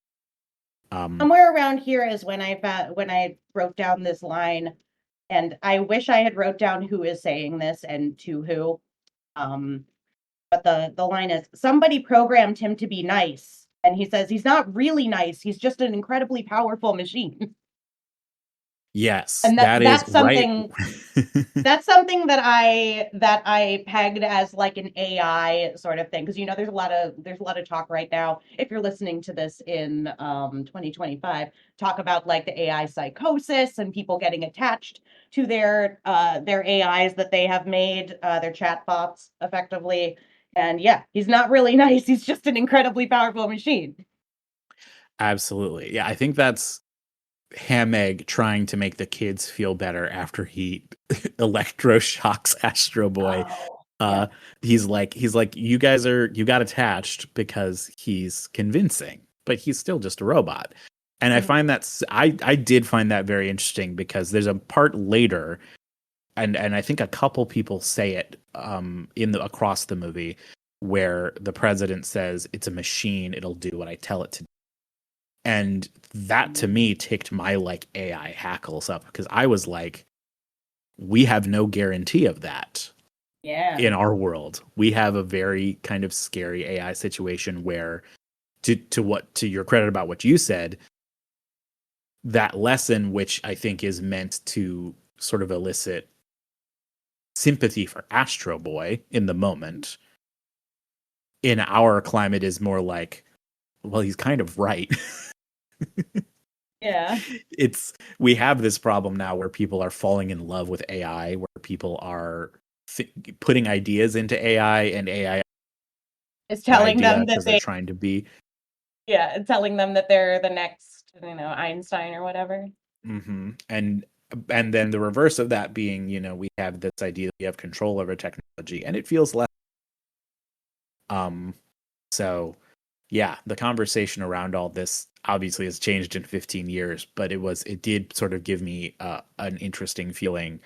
Somewhere around here is when I wrote down this line, and I wish I had wrote down who is saying this and to who. But the line is, somebody programmed him to be nice, and he says he's not really nice. He's just an incredibly powerful machine. Yes, And that's something right. that's something that I pegged as like an AI sort of thing, because there's a lot of talk right now, if you're listening to this in 2025, talk about like the AI psychosis and people getting attached to their AIs that they have made, their chatbots effectively. And yeah, he's not really nice. He's just an incredibly powerful machine. Absolutely. Yeah, I think that's Hameg trying to make the kids feel better after he electroshocks Astro Boy. Oh, Uh yeah. he's like, you got attached because he's convincing, but he's still just a robot. And I find I did find that very interesting, because there's a part later, and I think a couple people say it across the movie, where the president says it's a machine, it'll do what I tell it to do. And that to me ticked my like AI hackles up, because I was like, we have no guarantee of that. Yeah. In our world, we have a very kind of scary AI situation where, to your credit about what you said, that lesson, which I think is meant to sort of elicit sympathy for Astro Boy in the moment, in our climate is more like, well, he's kind of right. Yeah. We have this problem now where people are falling in love with AI, where people are putting ideas into AI, and AI It's telling idea them that because they're trying to be. yeah, it's telling them that they're the next, Einstein or whatever. Mm-hmm. And then the reverse of that being, we have this idea that we have control over technology, and it feels less. So yeah, the conversation around all this obviously has changed in 15 years, but it did sort of give me an interesting feeling.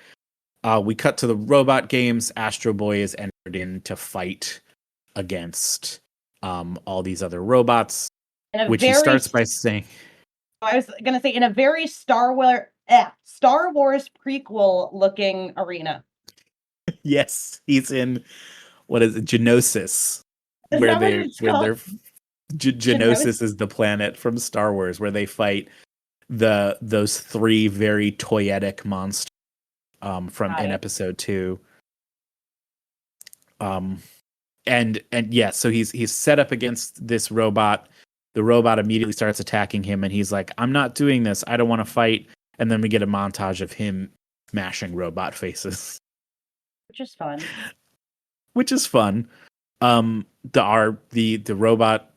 We cut to the robot games. Astro Boy is entered in to fight against all these other robots, which he starts by saying, I was gonna say, in a very Star Wars prequel looking arena. yes, he's in, what is it, Genosis, Is where that what it's called? they're Genosis is the planet from Star Wars where they fight those three very toyetic monsters from in episode 2. And yeah, so he's set up against this robot. The robot immediately starts attacking him, and he's like, I'm not doing this, I don't want to fight. And then we get a montage of him smashing robot faces, Which is fun. The robot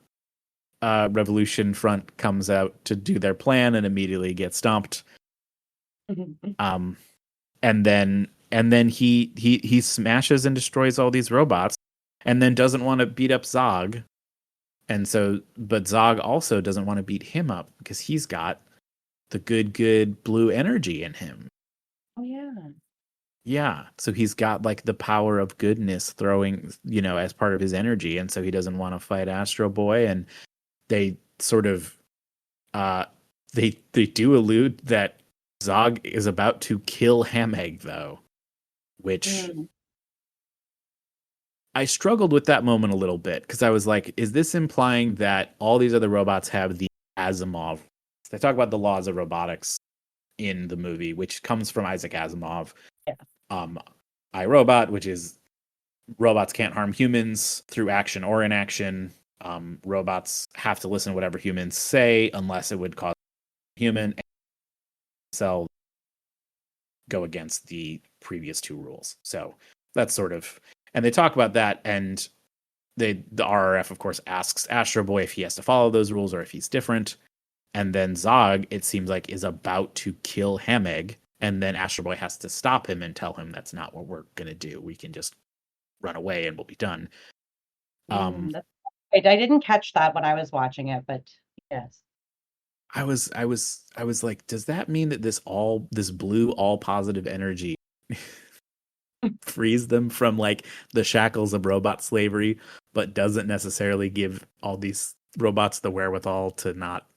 Revolution Front comes out to do their plan and immediately gets stomped. And then he smashes and destroys all these robots, and then doesn't want to beat up Zog. But Zog also doesn't want to beat him up, because he's got the good blue energy in him. Oh yeah. Yeah, so he's got like the power of goodness throwing, as part of his energy, and so he doesn't want to fight Astro Boy, and they sort of They do allude that Zog is about to kill Hamegg, though, which Mm. I struggled with that moment a little bit because I was like, is this implying that all these other robots have the Asimov? They talk about the laws of robotics in the movie, which comes from Isaac Asimov. Yeah. iRobot, which is robots can't harm humans through action or inaction. Robots have to listen to whatever humans say unless it would cause human cell go against the previous two rules. So that's sort of, and they talk about that, and the RRF of course asks Astro Boy if he has to follow those rules or if he's different. And then Zog, it seems like, is about to kill Hamegg, and then Astro Boy has to stop him and tell him that's not what we're gonna do. We can just run away and we'll be done. That's right. I didn't catch that when I was watching it, but yes. I was like, does that mean that this blue all positive energy frees them from like the shackles of robot slavery, but doesn't necessarily give all these robots the wherewithal to not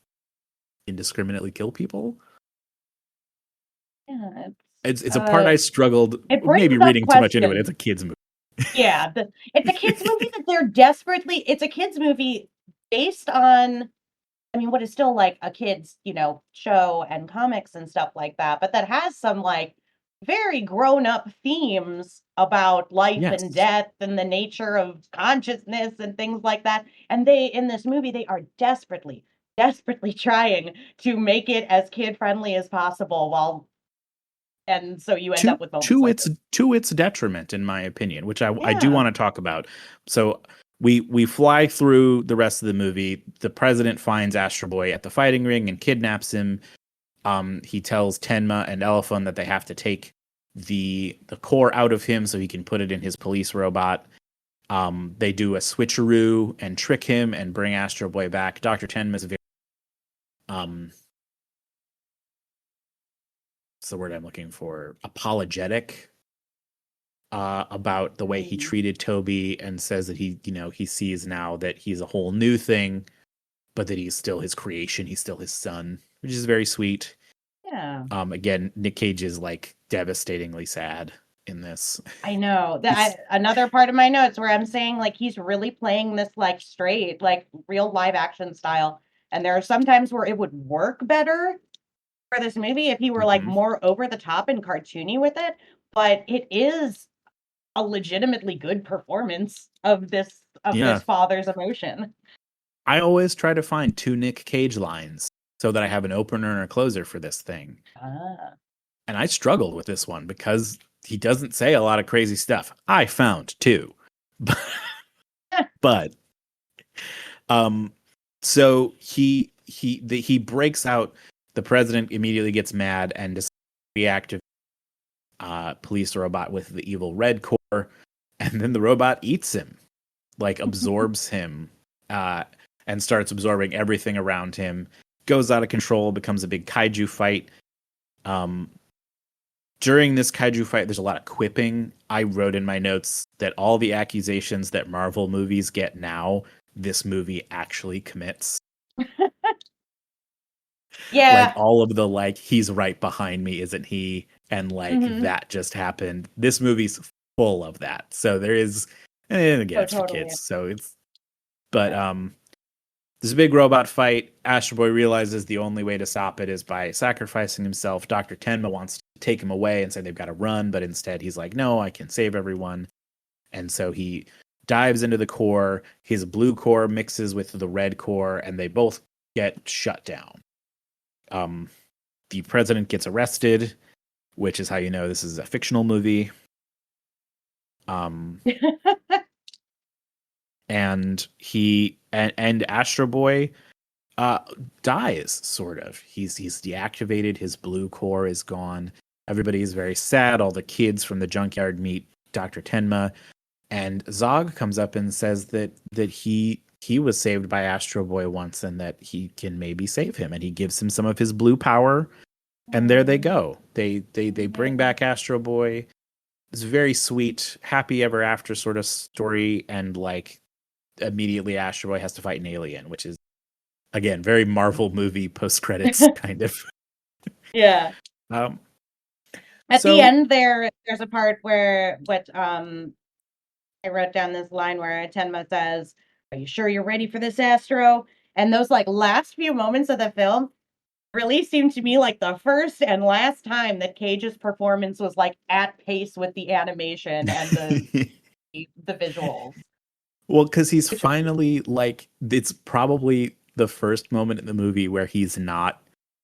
indiscriminately kill people? Yeah, It's a part I struggled it maybe brings up reading too much into it. It's questions. a kids movie. Yeah, it's a kids movie that they're desperately. It's a kids movie based on, I mean, what is still like a kids, show and comics and stuff like that, but that has some like very grown up themes about life and Yes. death and the nature of consciousness and things like that. And they, in this movie, they are desperately, desperately trying to make it as kid friendly as possible and so you end to up with moments to like its this. to its detriment, in my opinion, which I do Yeah. want to talk about. So we fly through the rest of the movie. The president finds Astro Boy at the fighting ring and kidnaps him. He tells Tenma and Elephant that they have to take the core out of him so he can put it in his police robot. They do a switcheroo and trick him and bring Astro Boy back. Dr. Tenma is very um what's the word I'm looking for? Apologetic about the way he Mm. treated Toby, and says that he sees now that he's a whole new thing, but that he's still his creation. He's still his son, which is very sweet. Yeah. Again, Nick Cage is like devastatingly sad in this. I know He's, that another part of my notes where I'm saying like he's really playing this like straight, like real live action style. And there are some times where it would work better for this movie if he were like Mhm. more over the top and cartoony with it. But it is a legitimately good performance of Yeah, this father's emotion. I always try to find two Nick Cage lines so that I have an opener and a closer for this thing. Ah. And I struggled with this one because he doesn't say a lot of crazy stuff. I found too. But um so he breaks out. The president immediately gets mad and just reactive police robot with the evil red core, and then the robot eats him, like absorbs him, uh and starts absorbing everything around him, goes out of control, becomes a big kaiju fight. um During this kaiju fight, there's a lot of quipping. I wrote in my notes that all the accusations that Marvel movies get now, this movie actually commits. Like Yeah. all of the like, he's right behind me, isn't he? And like Hmm. that just happened. This movie's full of that. So there is, and again, Oh, it's for totally. kids. So but Yeah. there's a big robot fight. Astro Boy realizes the only way to stop it is by sacrificing himself. Dr. Tenma wants to take him away and say they've got to run, but instead he's like, no, I can save everyone. And so he dives into the core. His blue core mixes with the red core, and they both get shut down. The president gets arrested, which is how you know this is a fictional movie. Um, and Astro Boy uh dies, sort of. He's deactivated. His blue core is gone. Everybody is very sad. All the kids from the junkyard meet Dr. Tenma, and Zog comes up and says that he was saved by Astro Boy once, and that he can maybe save him, and he gives him some of his blue power. And there they go. They bring back Astro Boy. It's a very sweet, happy ever after sort of story, and like immediately Astro Boy has to fight an alien, which is again, very Marvel movie post credits kind of. Yeah. Um, At the so end there's a part where I wrote down this line where Tenma says, "Are you sure you're ready for this, Astro?" And those like last few moments of the film really seemed to me like the first and last time that Cage's performance was like at pace with the animation and the visuals. well, because he's finally like, it's probably the first moment in the movie where he's not.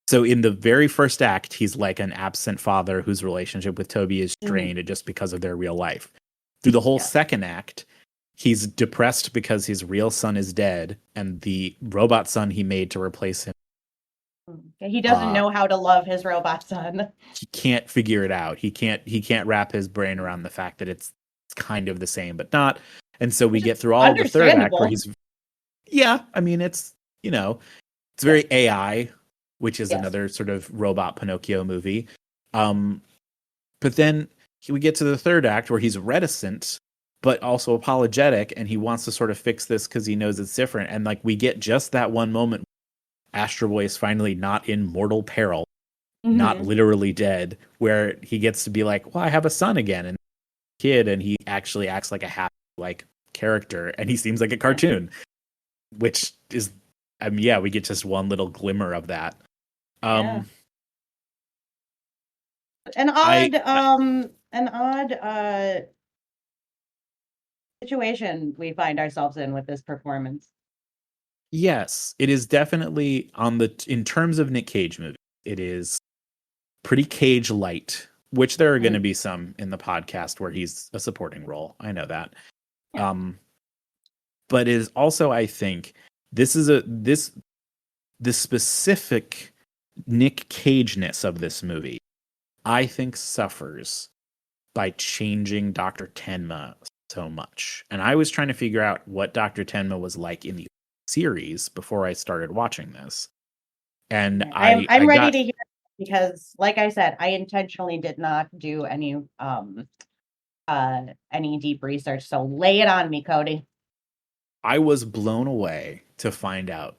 So in the very first act, he's like an absent father whose relationship with Toby is strained just because of their real life. Through the whole Yeah. second act, he's depressed because his real son is dead, and the robot son he made to replace him, He doesn't know how to love his robot son. he can't figure it out. He can't wrap his brain around the fact that it's kind of the same but not. And so we Which get is through all the third act where understandable. he's, yeah, I mean, it's, it's very AI, which is Yes. another sort of robot Pinocchio movie. But then we get to the third act where he's reticent but also apologetic, and he wants to sort of fix this because he knows it's different. And like we get just that one moment, Astro Boy is finally not in mortal peril, not literally dead, where he gets to be like, well, I have a son again, and kid, and he actually acts like a happy like character, and he seems like a cartoon, which is, I mean, yeah, we get just one little glimmer of that. Yeah. I An odd situation we find ourselves in with this performance. Yes, it is definitely in terms of Nick Cage movie, it is pretty Cage light, which there are going to be some in the podcast where he's a supporting role. I know that. Yeah. But it is also, I think, this is the specific Nick Cage-ness of this movie, I think, suffers by changing Dr. Tenma so much. And I was trying to figure out what Dr. Tenma was like in the series before I started watching this. And I'm ready to hear it because, like I said, I intentionally did not do any deep research. So lay it on me, Cody. I was blown away to find out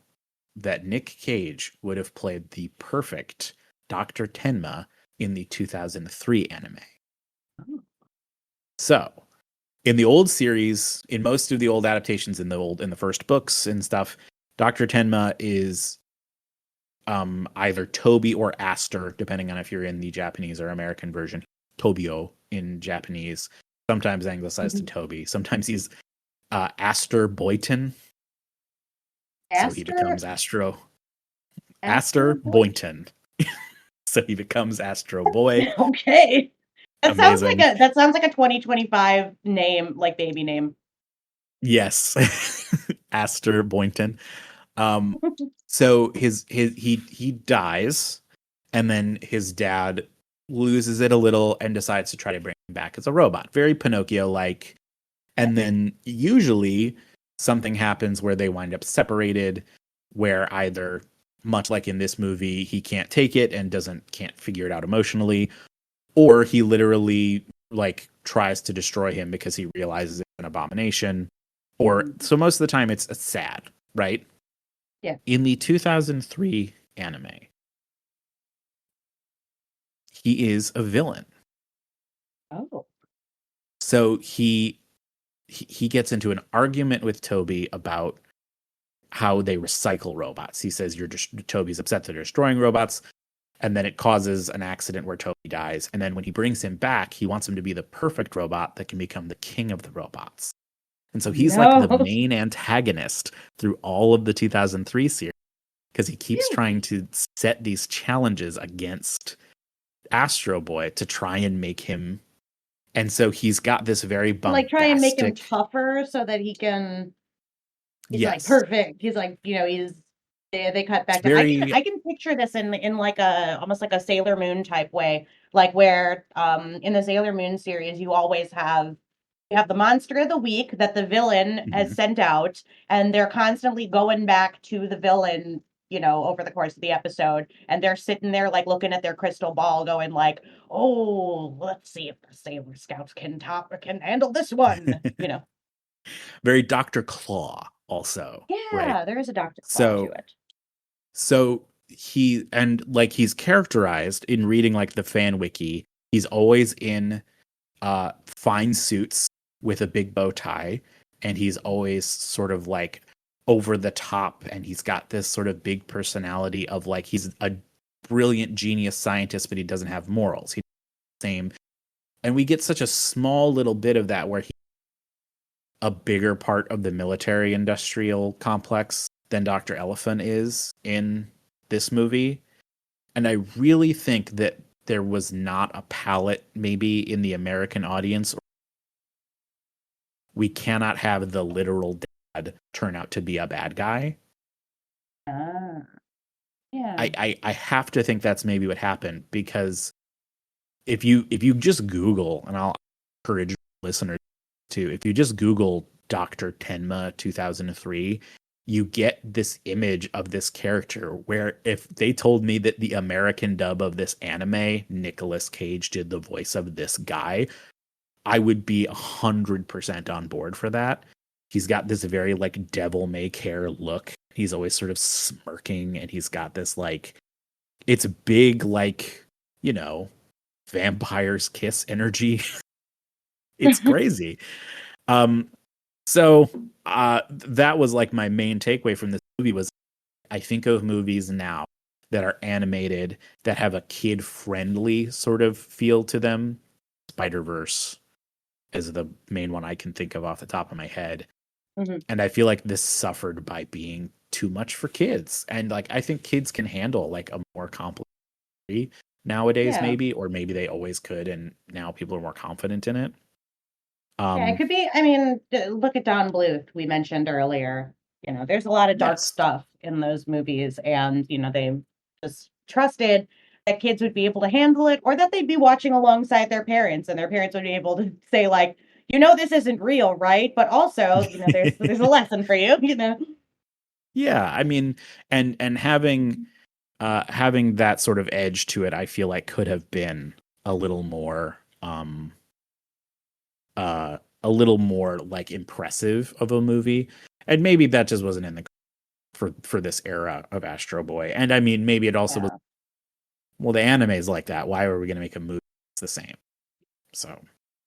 that Nick Cage would have played the perfect Dr. Tenma in the 2003 anime. Oh. So, in the old series, in most of the old adaptations in the first books and stuff, Dr. Tenma is either Toby or Aster, depending on if you're in the Japanese or American version. Tobio in Japanese, sometimes anglicized to Toby. Sometimes he's Aster Boyton. So he becomes Aster Boynton. So he becomes Astro Boy. Okay. That Amazing. sounds like a 2025 name, like baby name. Yes. Aster Boynton. So he dies, and then his dad loses it a little and decides to try to bring him back as a robot. Very Pinocchio-like. And then usually something happens where they wind up separated, where either, much like in this movie, he can't take it and can't figure it out emotionally, or he literally like tries to destroy him because he realizes it's an abomination. Or so most of the time it's sad, right? Yeah. In the 2003 anime, he is a villain. Oh. So he gets into an argument with Toby about how they recycle robots. He says Toby's upset that they're destroying robots, and then it causes an accident where Toby dies. And then when he brings him back, he wants him to be the perfect robot that can become the king of the robots. And so he's like the main antagonist through all of the 2003 series because he keeps trying to set these challenges against Astro Boy to try and make him. And so he's got this very bombastic... Like try and make him tougher so that he can... He's like perfect. He's like, they cut back to... I can picture this in like almost like a Sailor Moon type way, like where in the Sailor Moon series you always have the monster of the week that the villain has sent out, and they're constantly going back to the villain, over the course of the episode, and they're sitting there like looking at their crystal ball going like, oh, let's see if the Sailor Scouts can handle this one. Very Dr. Claw also. Yeah, right? there is a Dr. Claw to it. So he's characterized in reading like the fan wiki. He's always in fine suits with a big bow tie, and he's always sort of like over the top, and he's got this sort of big personality of like he's a brilliant genius scientist, but he doesn't have morals. He's the same, and we get such a small little bit of that where he's a bigger part of the military industrial complex than Dr. Elephant is in this movie. And I really think that there was not a palette maybe in the American audience. We cannot have the literal dad turn out to be a bad guy. Ah, yeah. I have to think that's maybe what happened, because if you just Google, and I'll encourage listeners to, if you just Google Dr. Tenma 2003, you get this image of this character where if they told me that the American dub of this anime, Nicolas Cage did the voice of this guy, I would be 100% on board for that. He's got this very like devil may care look. He's always sort of smirking, and he's got this like, it's big, like, you know, vampire's kiss energy. It's crazy. Um, so that was like my main takeaway from this movie was, I think of movies now that are animated that have a kid friendly sort of feel to them. Spider-Verse is the main one I can think of off the top of my head. Mm-hmm. And I feel like this suffered by being too much for kids. And like, I think kids can handle like a more complex movie nowadays, Yeah. maybe, or maybe they always could, and now people are more confident in it. Yeah, it could be. I mean, look at Don Bluth, we mentioned earlier. You know, there's a lot of dark Yes. stuff in those movies, and you know, they just trusted that kids would be able to handle it, or that they'd be watching alongside their parents, and their parents would be able to say, like, you know, this isn't real, right? But also, you know, there's a lesson for you, you know. Yeah, I mean, and having that sort of edge to it, I feel like could have been a little more a little more like impressive of a movie. And maybe that just wasn't in the for this era of Astro Boy. And I mean, maybe it also was, Yeah. well, the anime is like that. Why are we going to make a movie that's the same? So,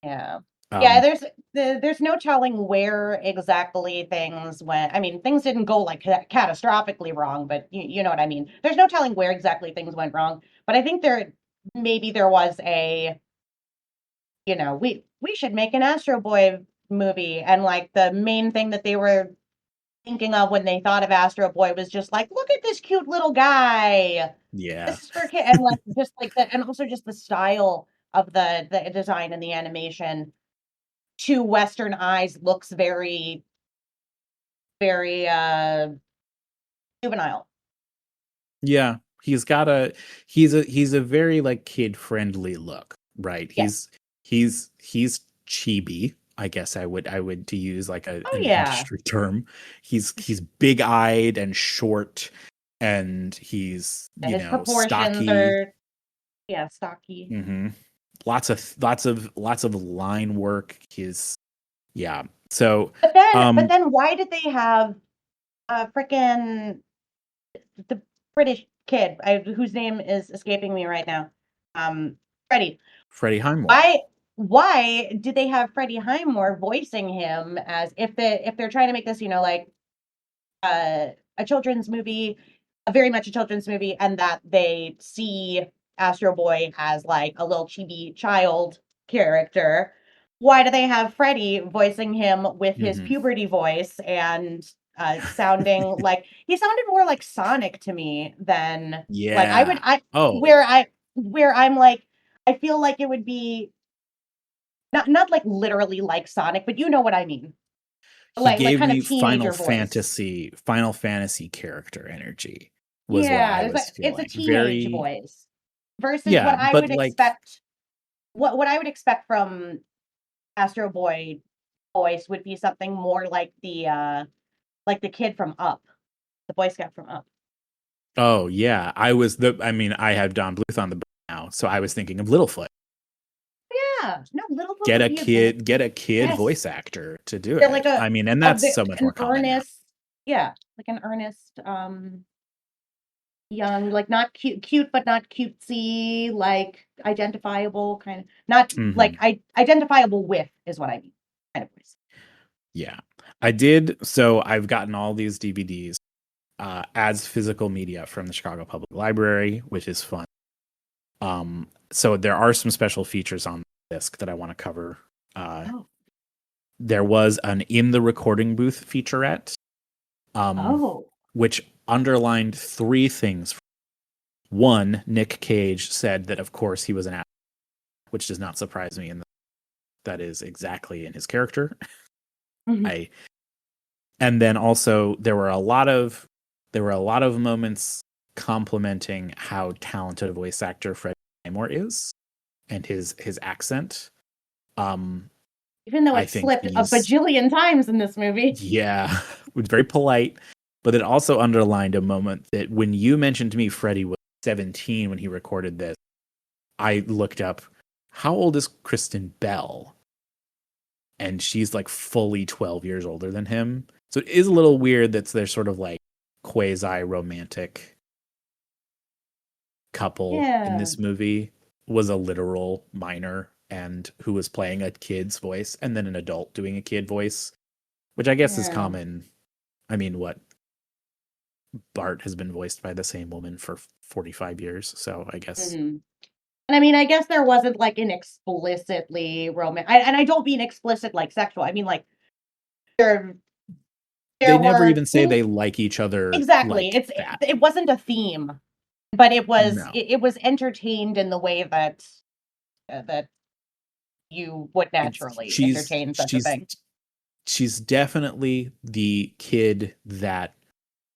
Yeah. Yeah, um, there's no telling where exactly things went. I mean, things didn't go like catastrophically wrong, but you know what I mean. There's no telling where exactly things went wrong. But I think there was a, you know, we should make an Astro Boy movie, and like the main thing that they were thinking of when they thought of Astro Boy was just like, look at this cute little guy. yeah. This is for kids, and like just like that, and also just the style of the design and the animation to Western eyes looks very, very juvenile. Yeah, he's a very like kid friendly look, right? Yes. He's chibi, I guess I would to use like Oh an yeah. industry term. He's big eyed and short, and he's, And you his know, proportions stocky. are, yeah, stocky. Hmm. Lots of line work. Yeah. So But um then why did they have a freaking the British kid, whose name is escaping me right now? Freddie. Freddie Highmore. Why why did they have Freddie Highmore voicing him, as if they're trying to make this, you know, like uh, a children's movie, a very much a children's movie, and that they see Astro Boy as like a little chibi child character. Why do they have Freddie voicing him with his Hmm. puberty voice and sounding like he sounded more like Sonic to me than like Yeah. Oh, where I'm like I feel like it would be not like literally like Sonic, but you know what I mean. he Like gave kind of me teenager voice. Final Fantasy character energy was what Yeah, I was it's a feeling. teenage Very, voice versus what yeah, I but would like, expect. What I would expect from Astro Boy voice would be something more like the kid from Up, the Boy Scout from Up. oh yeah, I mean, I have Don Bluth on the brain now, so I was thinking of Littlefoot. Yeah, no, Littlefoot would be a great. Get a kid Yes, voice actor to do they're like it. I mean, and that's so much an more common now. earnest, yeah, like an earnest young, like not cute, but not cutesy, like identifiable kind of, not like identifiable with is what I mean. Kind of voice. Yeah, I did. So I've gotten all these DVDs as physical media from the Chicago Public Library, which is fun. So there are some special features on the disc that I want to cover. There was an in the recording booth featurette, which underlined three things. One, Nick Cage said that, of course, he was an actor, which does not surprise me, and that is exactly in his character. And then also there were a lot of moments complimenting how talented a voice actor Freddie Highmore is and his accent. Even though it slipped a bajillion times in this movie. Yeah, it was very polite, but it also underlined a moment that when you mentioned to me Freddie was 17 when he recorded this, I looked up, how old is Kristen Bell? And she's like fully 12 years older than him. So it is a little weird that they're sort of like quasi-romantic couple in this movie. Was a literal minor and who was playing a kid's voice and then an adult doing a kid voice, which I guess is common. I mean, Bart has been voiced by the same woman for 45 years, so I guess. And I mean, I guess there wasn't like an explicitly romantic, and I don't mean explicit like sexual. I mean like they never even say they like each other. Exactly. Like it wasn't a theme, but it was it was entertained in the way that that you would naturally entertain such a thing. She's definitely the kid that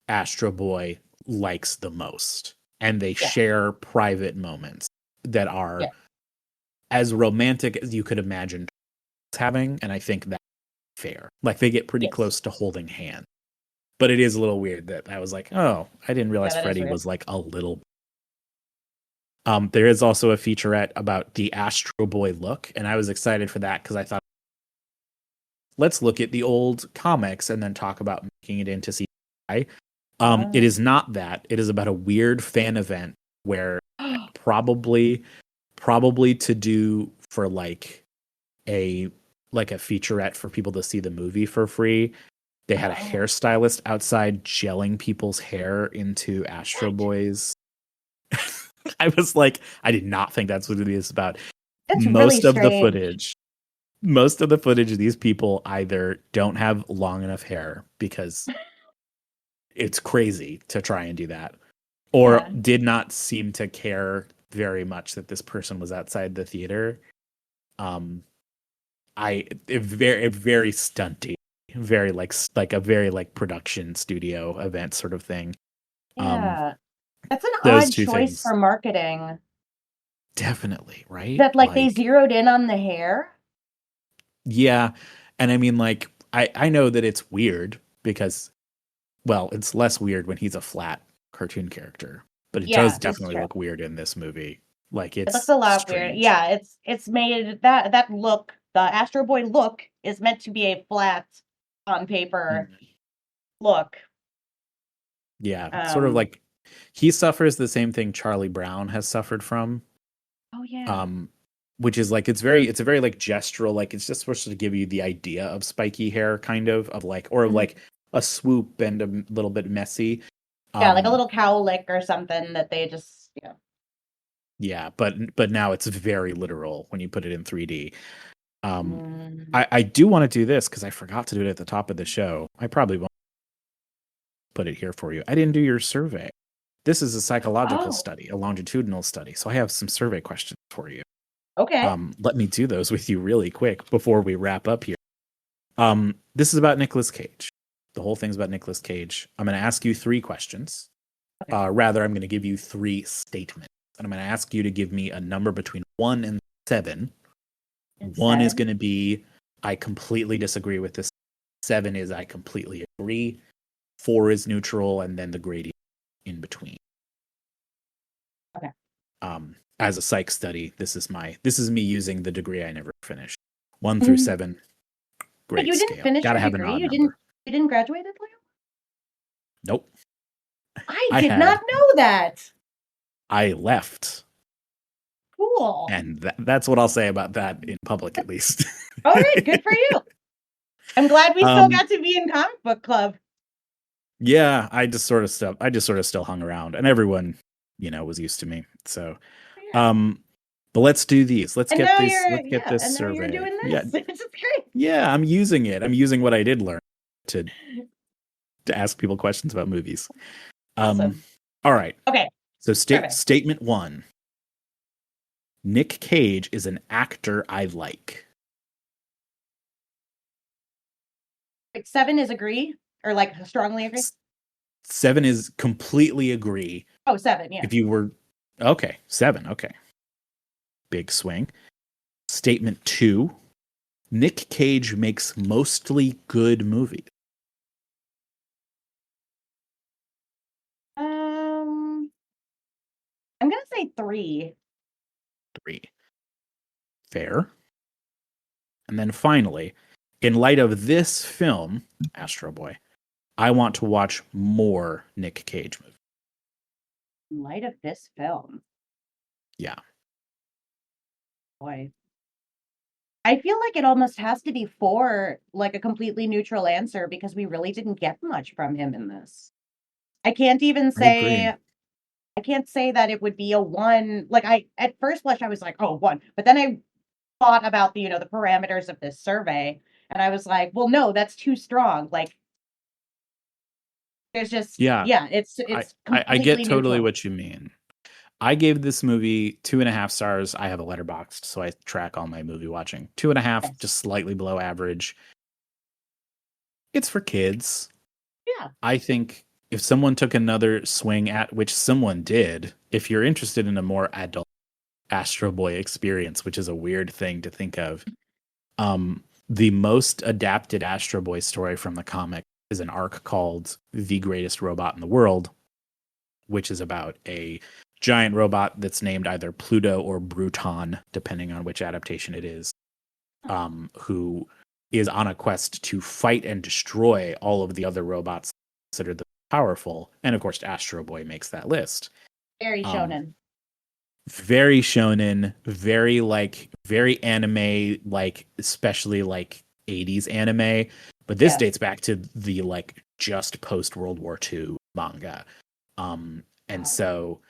Astro Boy likes the most, and they share private moments that are as romantic as you could imagine having, and I think that's fair. Like they get pretty close to holding hands, but it is a little weird that I was like, oh, I didn't realize Freddie was like a little. There is also a featurette about the Astro Boy look, and I was excited for that because I thought, let's look at the old comics and then talk about making it into CGI. It is not that. It is about a weird fan event where probably to do for like a featurette for people to see the movie for free. They had a hairstylist outside gelling people's hair into Astro Boys. I was like, I did not think that's what it is about. That's most of the footage. Most of the footage, these people either don't have long enough hair because it's crazy to try and do that, or did not seem to care very much that this person was outside the theater. Very stunty, very like a very like production studio event sort of thing. Yeah, that's an odd choice for marketing. Definitely, right? That like they zeroed in on the hair. Yeah, and I mean, like I know that it's weird because, well, it's less weird when he's a flat cartoon character, but it does definitely look weird in this movie. Like it looks a lot weird. Yeah, it's made that look. The Astro Boy look is meant to be a flat on paper look. Yeah, sort of like he suffers the same thing Charlie Brown has suffered from. Oh yeah. Which is like it's a very like gestural, like it's just supposed to give you the idea of spiky hair, kind of like, or like a swoop and a little bit messy. Yeah, like a little cowlick or something that they just, you know. Yeah, but now it's very literal when you put it in 3D. I do want to do this because I forgot to do it at the top of the show. I probably won't put it here for you. I didn't do your survey. This is a psychological study, a longitudinal study. So I have some survey questions for you. Okay. Let me do those with you really quick before we wrap up here. This is about Nicolas Cage. The whole thing's about Nicolas Cage. I'm going to ask you 3 questions. Okay. Rather, I'm going to give you 3 statements. And I'm going to ask you to give me a number between 1 and 7. 1 is going to be, I completely disagree with this. 7 is, I completely agree. 4 is neutral, and then the gradient in between. Okay. As a psych study, this is me using the degree I never finished. 1 through 7, great. But you didn't scale. finish Gotta your have degree. an odd You number. didn't graduate, Leo? Nope. I I did not had know that. I left, Cool. and that's what I'll say about that in public, at least. All right, good for you. I'm glad we still um, got to be in comic book club. yeah, I just sort of still hung around, and everyone, was used to me. So, Yeah. um, but let's do these. And now Let's get this and now you're survey. doing Yeah, this. It's great. yeah, I'm using it. I'm using what I did learn to ask people questions about movies. Um, Awesome. all right. Okay, So perfect. statement one. Nick Cage is an actor I like. Like 7 is agree or like strongly agree. 7 is completely agree. Oh, 7, yeah. If you were okay, 7, okay. Big swing. Statement 2. Nick Cage makes mostly good movies. I'm gonna say 3. 3. Fair. And then finally, in light of this film, Astro Boy, I want to watch more Nick Cage movies. In light of this film, Yeah. boy, I feel like it almost has to be 4, like a completely neutral answer because we really didn't get much from him in this. I can't even I agree. say I can't say that it would be a 1. Like I at first blush I was like, "Oh, 1." But then I thought about the parameters of this survey and I was like, "Well, no, that's too strong." Like there's just Yeah, yeah, I, it's I get completely totally neutral. what you mean. I gave this movie 2.5 stars. I have a letterboxed, so I track all my movie watching. 2.5, Yes. just slightly below average. It's for kids. Yeah. I think if someone took another swing at, which someone did, if you're interested in a more adult Astro Boy experience, which is a weird thing to think of, the most adapted Astro Boy story from the comic is an arc called The Greatest Robot in the World, which is about a giant robot that's named either Pluto or Bruton, depending on which adaptation it is, who is on a quest to fight and destroy all of the other robots considered the powerful. And of course, Astro Boy makes that list. Very Um, shonen. very shonen, very anime, like especially like 80s anime. But this Yes. dates back to the like just post World War II manga. And Oh, so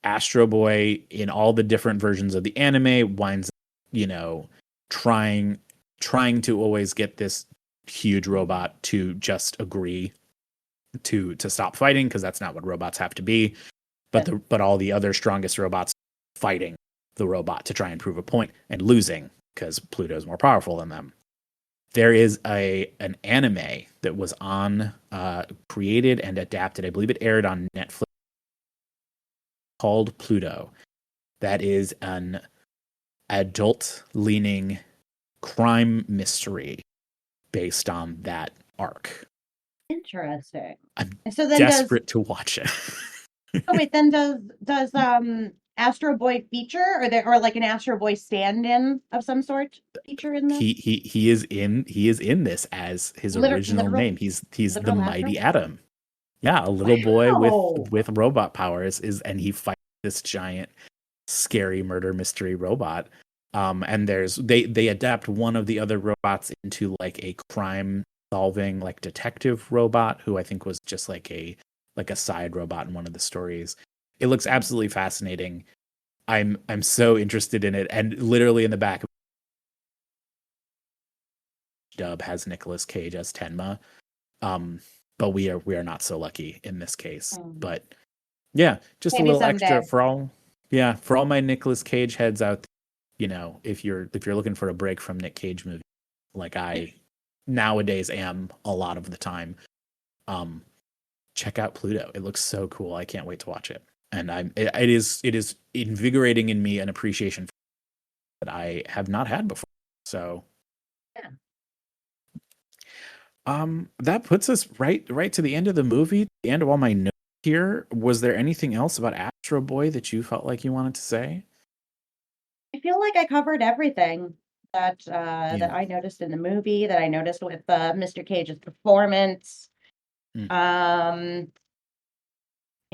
Astro Boy in all the different versions of the anime winds up, trying to always get this huge robot to just agree to stop fighting because that's not what robots have to be. yes. But all the other strongest robots fighting the robot to try and prove a point and losing because Pluto's more powerful than them. There is an anime that was on created and adapted. I believe it aired on Netflix called Pluto. That is an adult leaning crime mystery based on that arc. Interesting. I'm And so then does desperate to watch it. oh wait, then does Astro Boy feature or like an Astro Boy stand-in of some sort feature in this? He is in this as his original Literal name. He's the literal Astro mighty Boy? Atom. Yeah, a little boy Wow. with robot powers is and he fights this giant scary murder mystery robot. And they adapt one of the other robots into like a crime solving like detective robot who I think was just like a side robot in one of the stories. It looks absolutely fascinating. I'm so interested in it, and literally in the back of the dub has Nicolas Cage as Tenma. Um, but we are not so lucky in this case. Mm. But yeah, just a Maybe little extra someday. for all. Yeah, for all my Nicolas Cage heads out there, if you're looking for a break from Nick Cage movies, like I nowadays am a lot of the time, um, check out Pluto. It looks so cool. I can't wait to watch it. And it is invigorating in me an appreciation that I have not had before. So Yeah. that puts us right to the end of the movie, the end of all my notes here. Was there anything else about Astro Boy that you felt like you wanted to say? I feel like I covered everything that Yeah. I noticed in the movie, that I noticed with Mr. Cage's performance. Mm. Um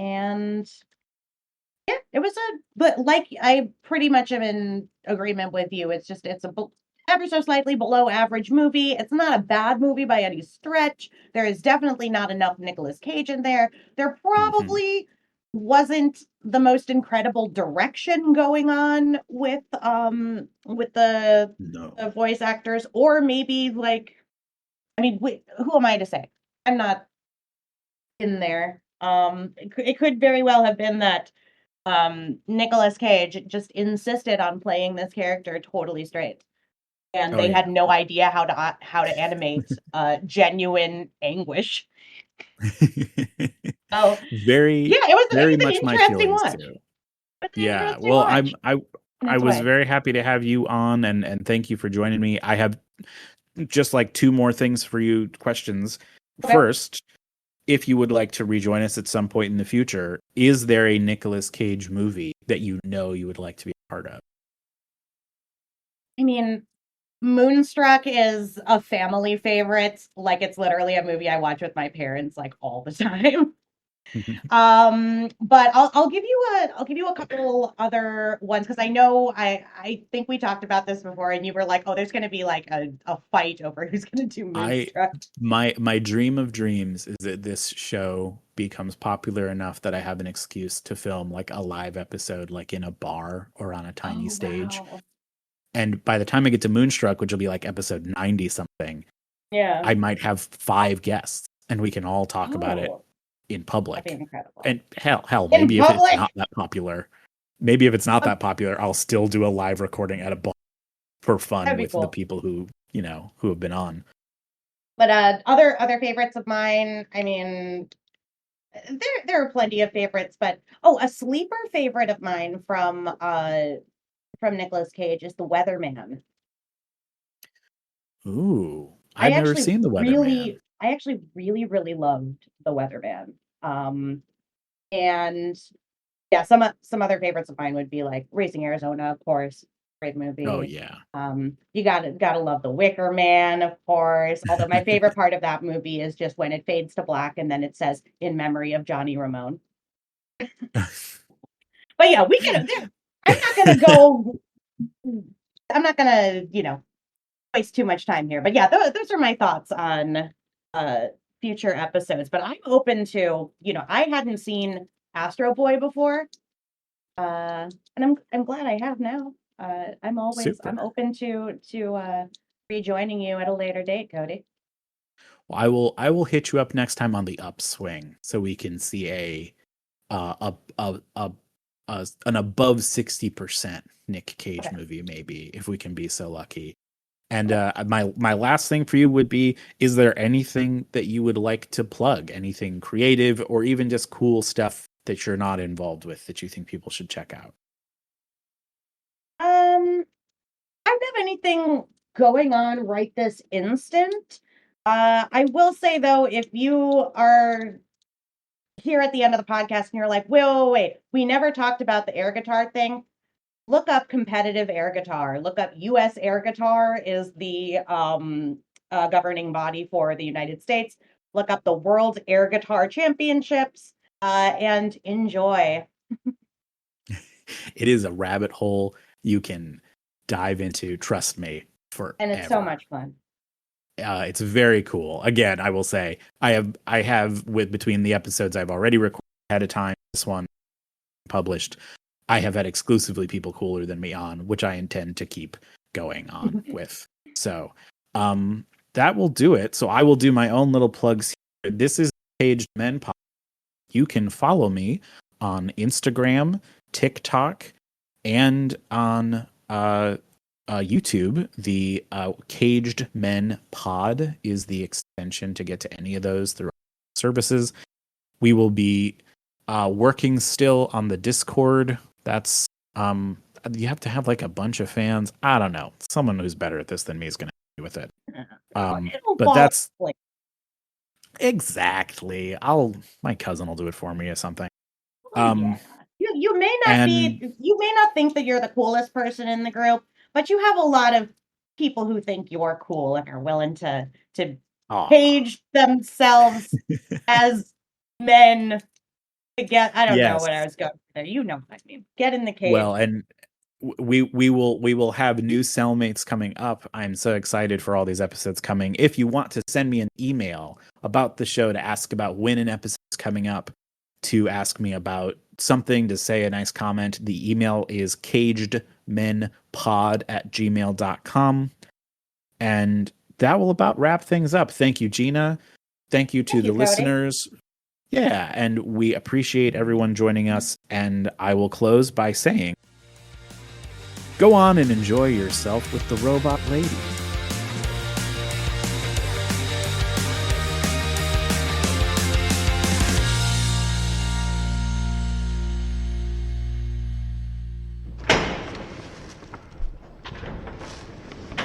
And yeah, it was but like I pretty much am in agreement with you. It's just it's a ever so slightly below average movie. It's not a bad movie by any stretch. There is definitely not enough Nicolas Cage in there. There Mhm. probably wasn't the most incredible direction going on with No. the voice actors, or maybe like I mean, who am I to say? I'm not in there. It could very well have been that Nicolas Cage just insisted on playing this character totally straight, and Oh they had yeah. no idea how to animate genuine anguish. Oh, Very, yeah, it very was an much my interesting feelings watch. too. It was an Yeah. interesting Well, watch in I its was way. very happy to have you on, and thank you for joining me. I have just like two more things for you, questions. Okay. First, if you would like to rejoin us at some point in the future, is there a Nicolas Cage movie that you know you would like to be a part of? I mean, Moonstruck is a family favorite. Like it's literally a movie I watch with my parents like all the time. But I'll give you a couple other ones because I know I think we talked about this before and you were like, oh, there's gonna be like a fight over who's gonna do I Moonstruck. my dream of dreams is that this show becomes popular enough that I have an excuse to film like a live episode like in a bar or on a tiny Oh stage. wow. And by the time I get to Moonstruck, which will be like episode 90 something, Yeah. I might have 5 guests and we can all talk about it Oh, in that'd be public. incredible. And hell, In maybe if it's public? not that popular, maybe if it's not Uh, that popular, I'll still do a live recording at a bar for fun That'd be with the cool. people who, who have been on. But other favorites of mine, I mean, there are plenty of favorites, but oh, a sleeper favorite of mine from Nicolas Cage is The Weatherman. Ooh, I've never seen The Weatherman. I actually really, really loved The Weatherman. Um, and yeah, some other favorites of mine would be like Racing Arizona, of course, great Oh movie. yeah. You gotta love The Wicker Man, of course. Although my favorite part of that movie is just when it fades to black and then it says "In memory of Johnny Ramone." But yeah, we can. I'm not gonna go. I'm not gonna, waste too much time here. But yeah, those are my thoughts on uh future episodes. But I'm open to, I hadn't seen Astro Boy before. And I'm glad I have now. I'm Super. open to rejoining you at a later date, Cody. Well, I will hit you up next time on the upswing so we can see an above 60% Nick Cage Okay. movie, maybe, if we can be so lucky. And Okay. my last thing for you would be: is there anything that you would like to plug? Anything creative or even just cool stuff that you're not involved with that you think people should check out? I don't have anything going on right this instant. I will say though, if you are here at the end of the podcast and you're like, wait, we never talked about the air guitar thing. Look up competitive air guitar. Look up US Air Guitar is the governing body for the United States. Look up the World Air Guitar Championships and enjoy. It is a rabbit hole you can dive into, trust me, And it's so forever. much fun. It's very cool. Again, I will say I have with between the episodes I've already recorded ahead of time, this one published, I have had exclusively people cooler than me on, which I intend to keep going on with. So that will do it. So I will do my own little plugs here. This is Caged Men Pod. You can follow me on Instagram, TikTok, and on YouTube. The Caged Men Pod is the extension to get to any of those through services. We will be working still on the Discord. That's you have to have like a bunch of fans. I don't know. Someone who's better at this than me is going to be with it. It'll But fall that's like, exactly. My cousin will do it for me or something. oh yeah. And You may not think that you're the coolest person in the group, but you have a lot of people who think you're cool and are willing to aw. cage themselves as men I don't know Yes. what I was going for there. You know what I mean. Get in the cage. Well, and we will have new cellmates coming up. I'm so excited for all these episodes coming. If you want to send me an email about the show to ask about when an episode's coming up, to ask me about something, to say a nice comment, the email is cagedmenpod@gmail.com. And that will about wrap things up. Thank you, Gina. Thank you to the listeners. Yeah, and we appreciate everyone joining us. And I will close by saying, go on and enjoy yourself with the robot lady.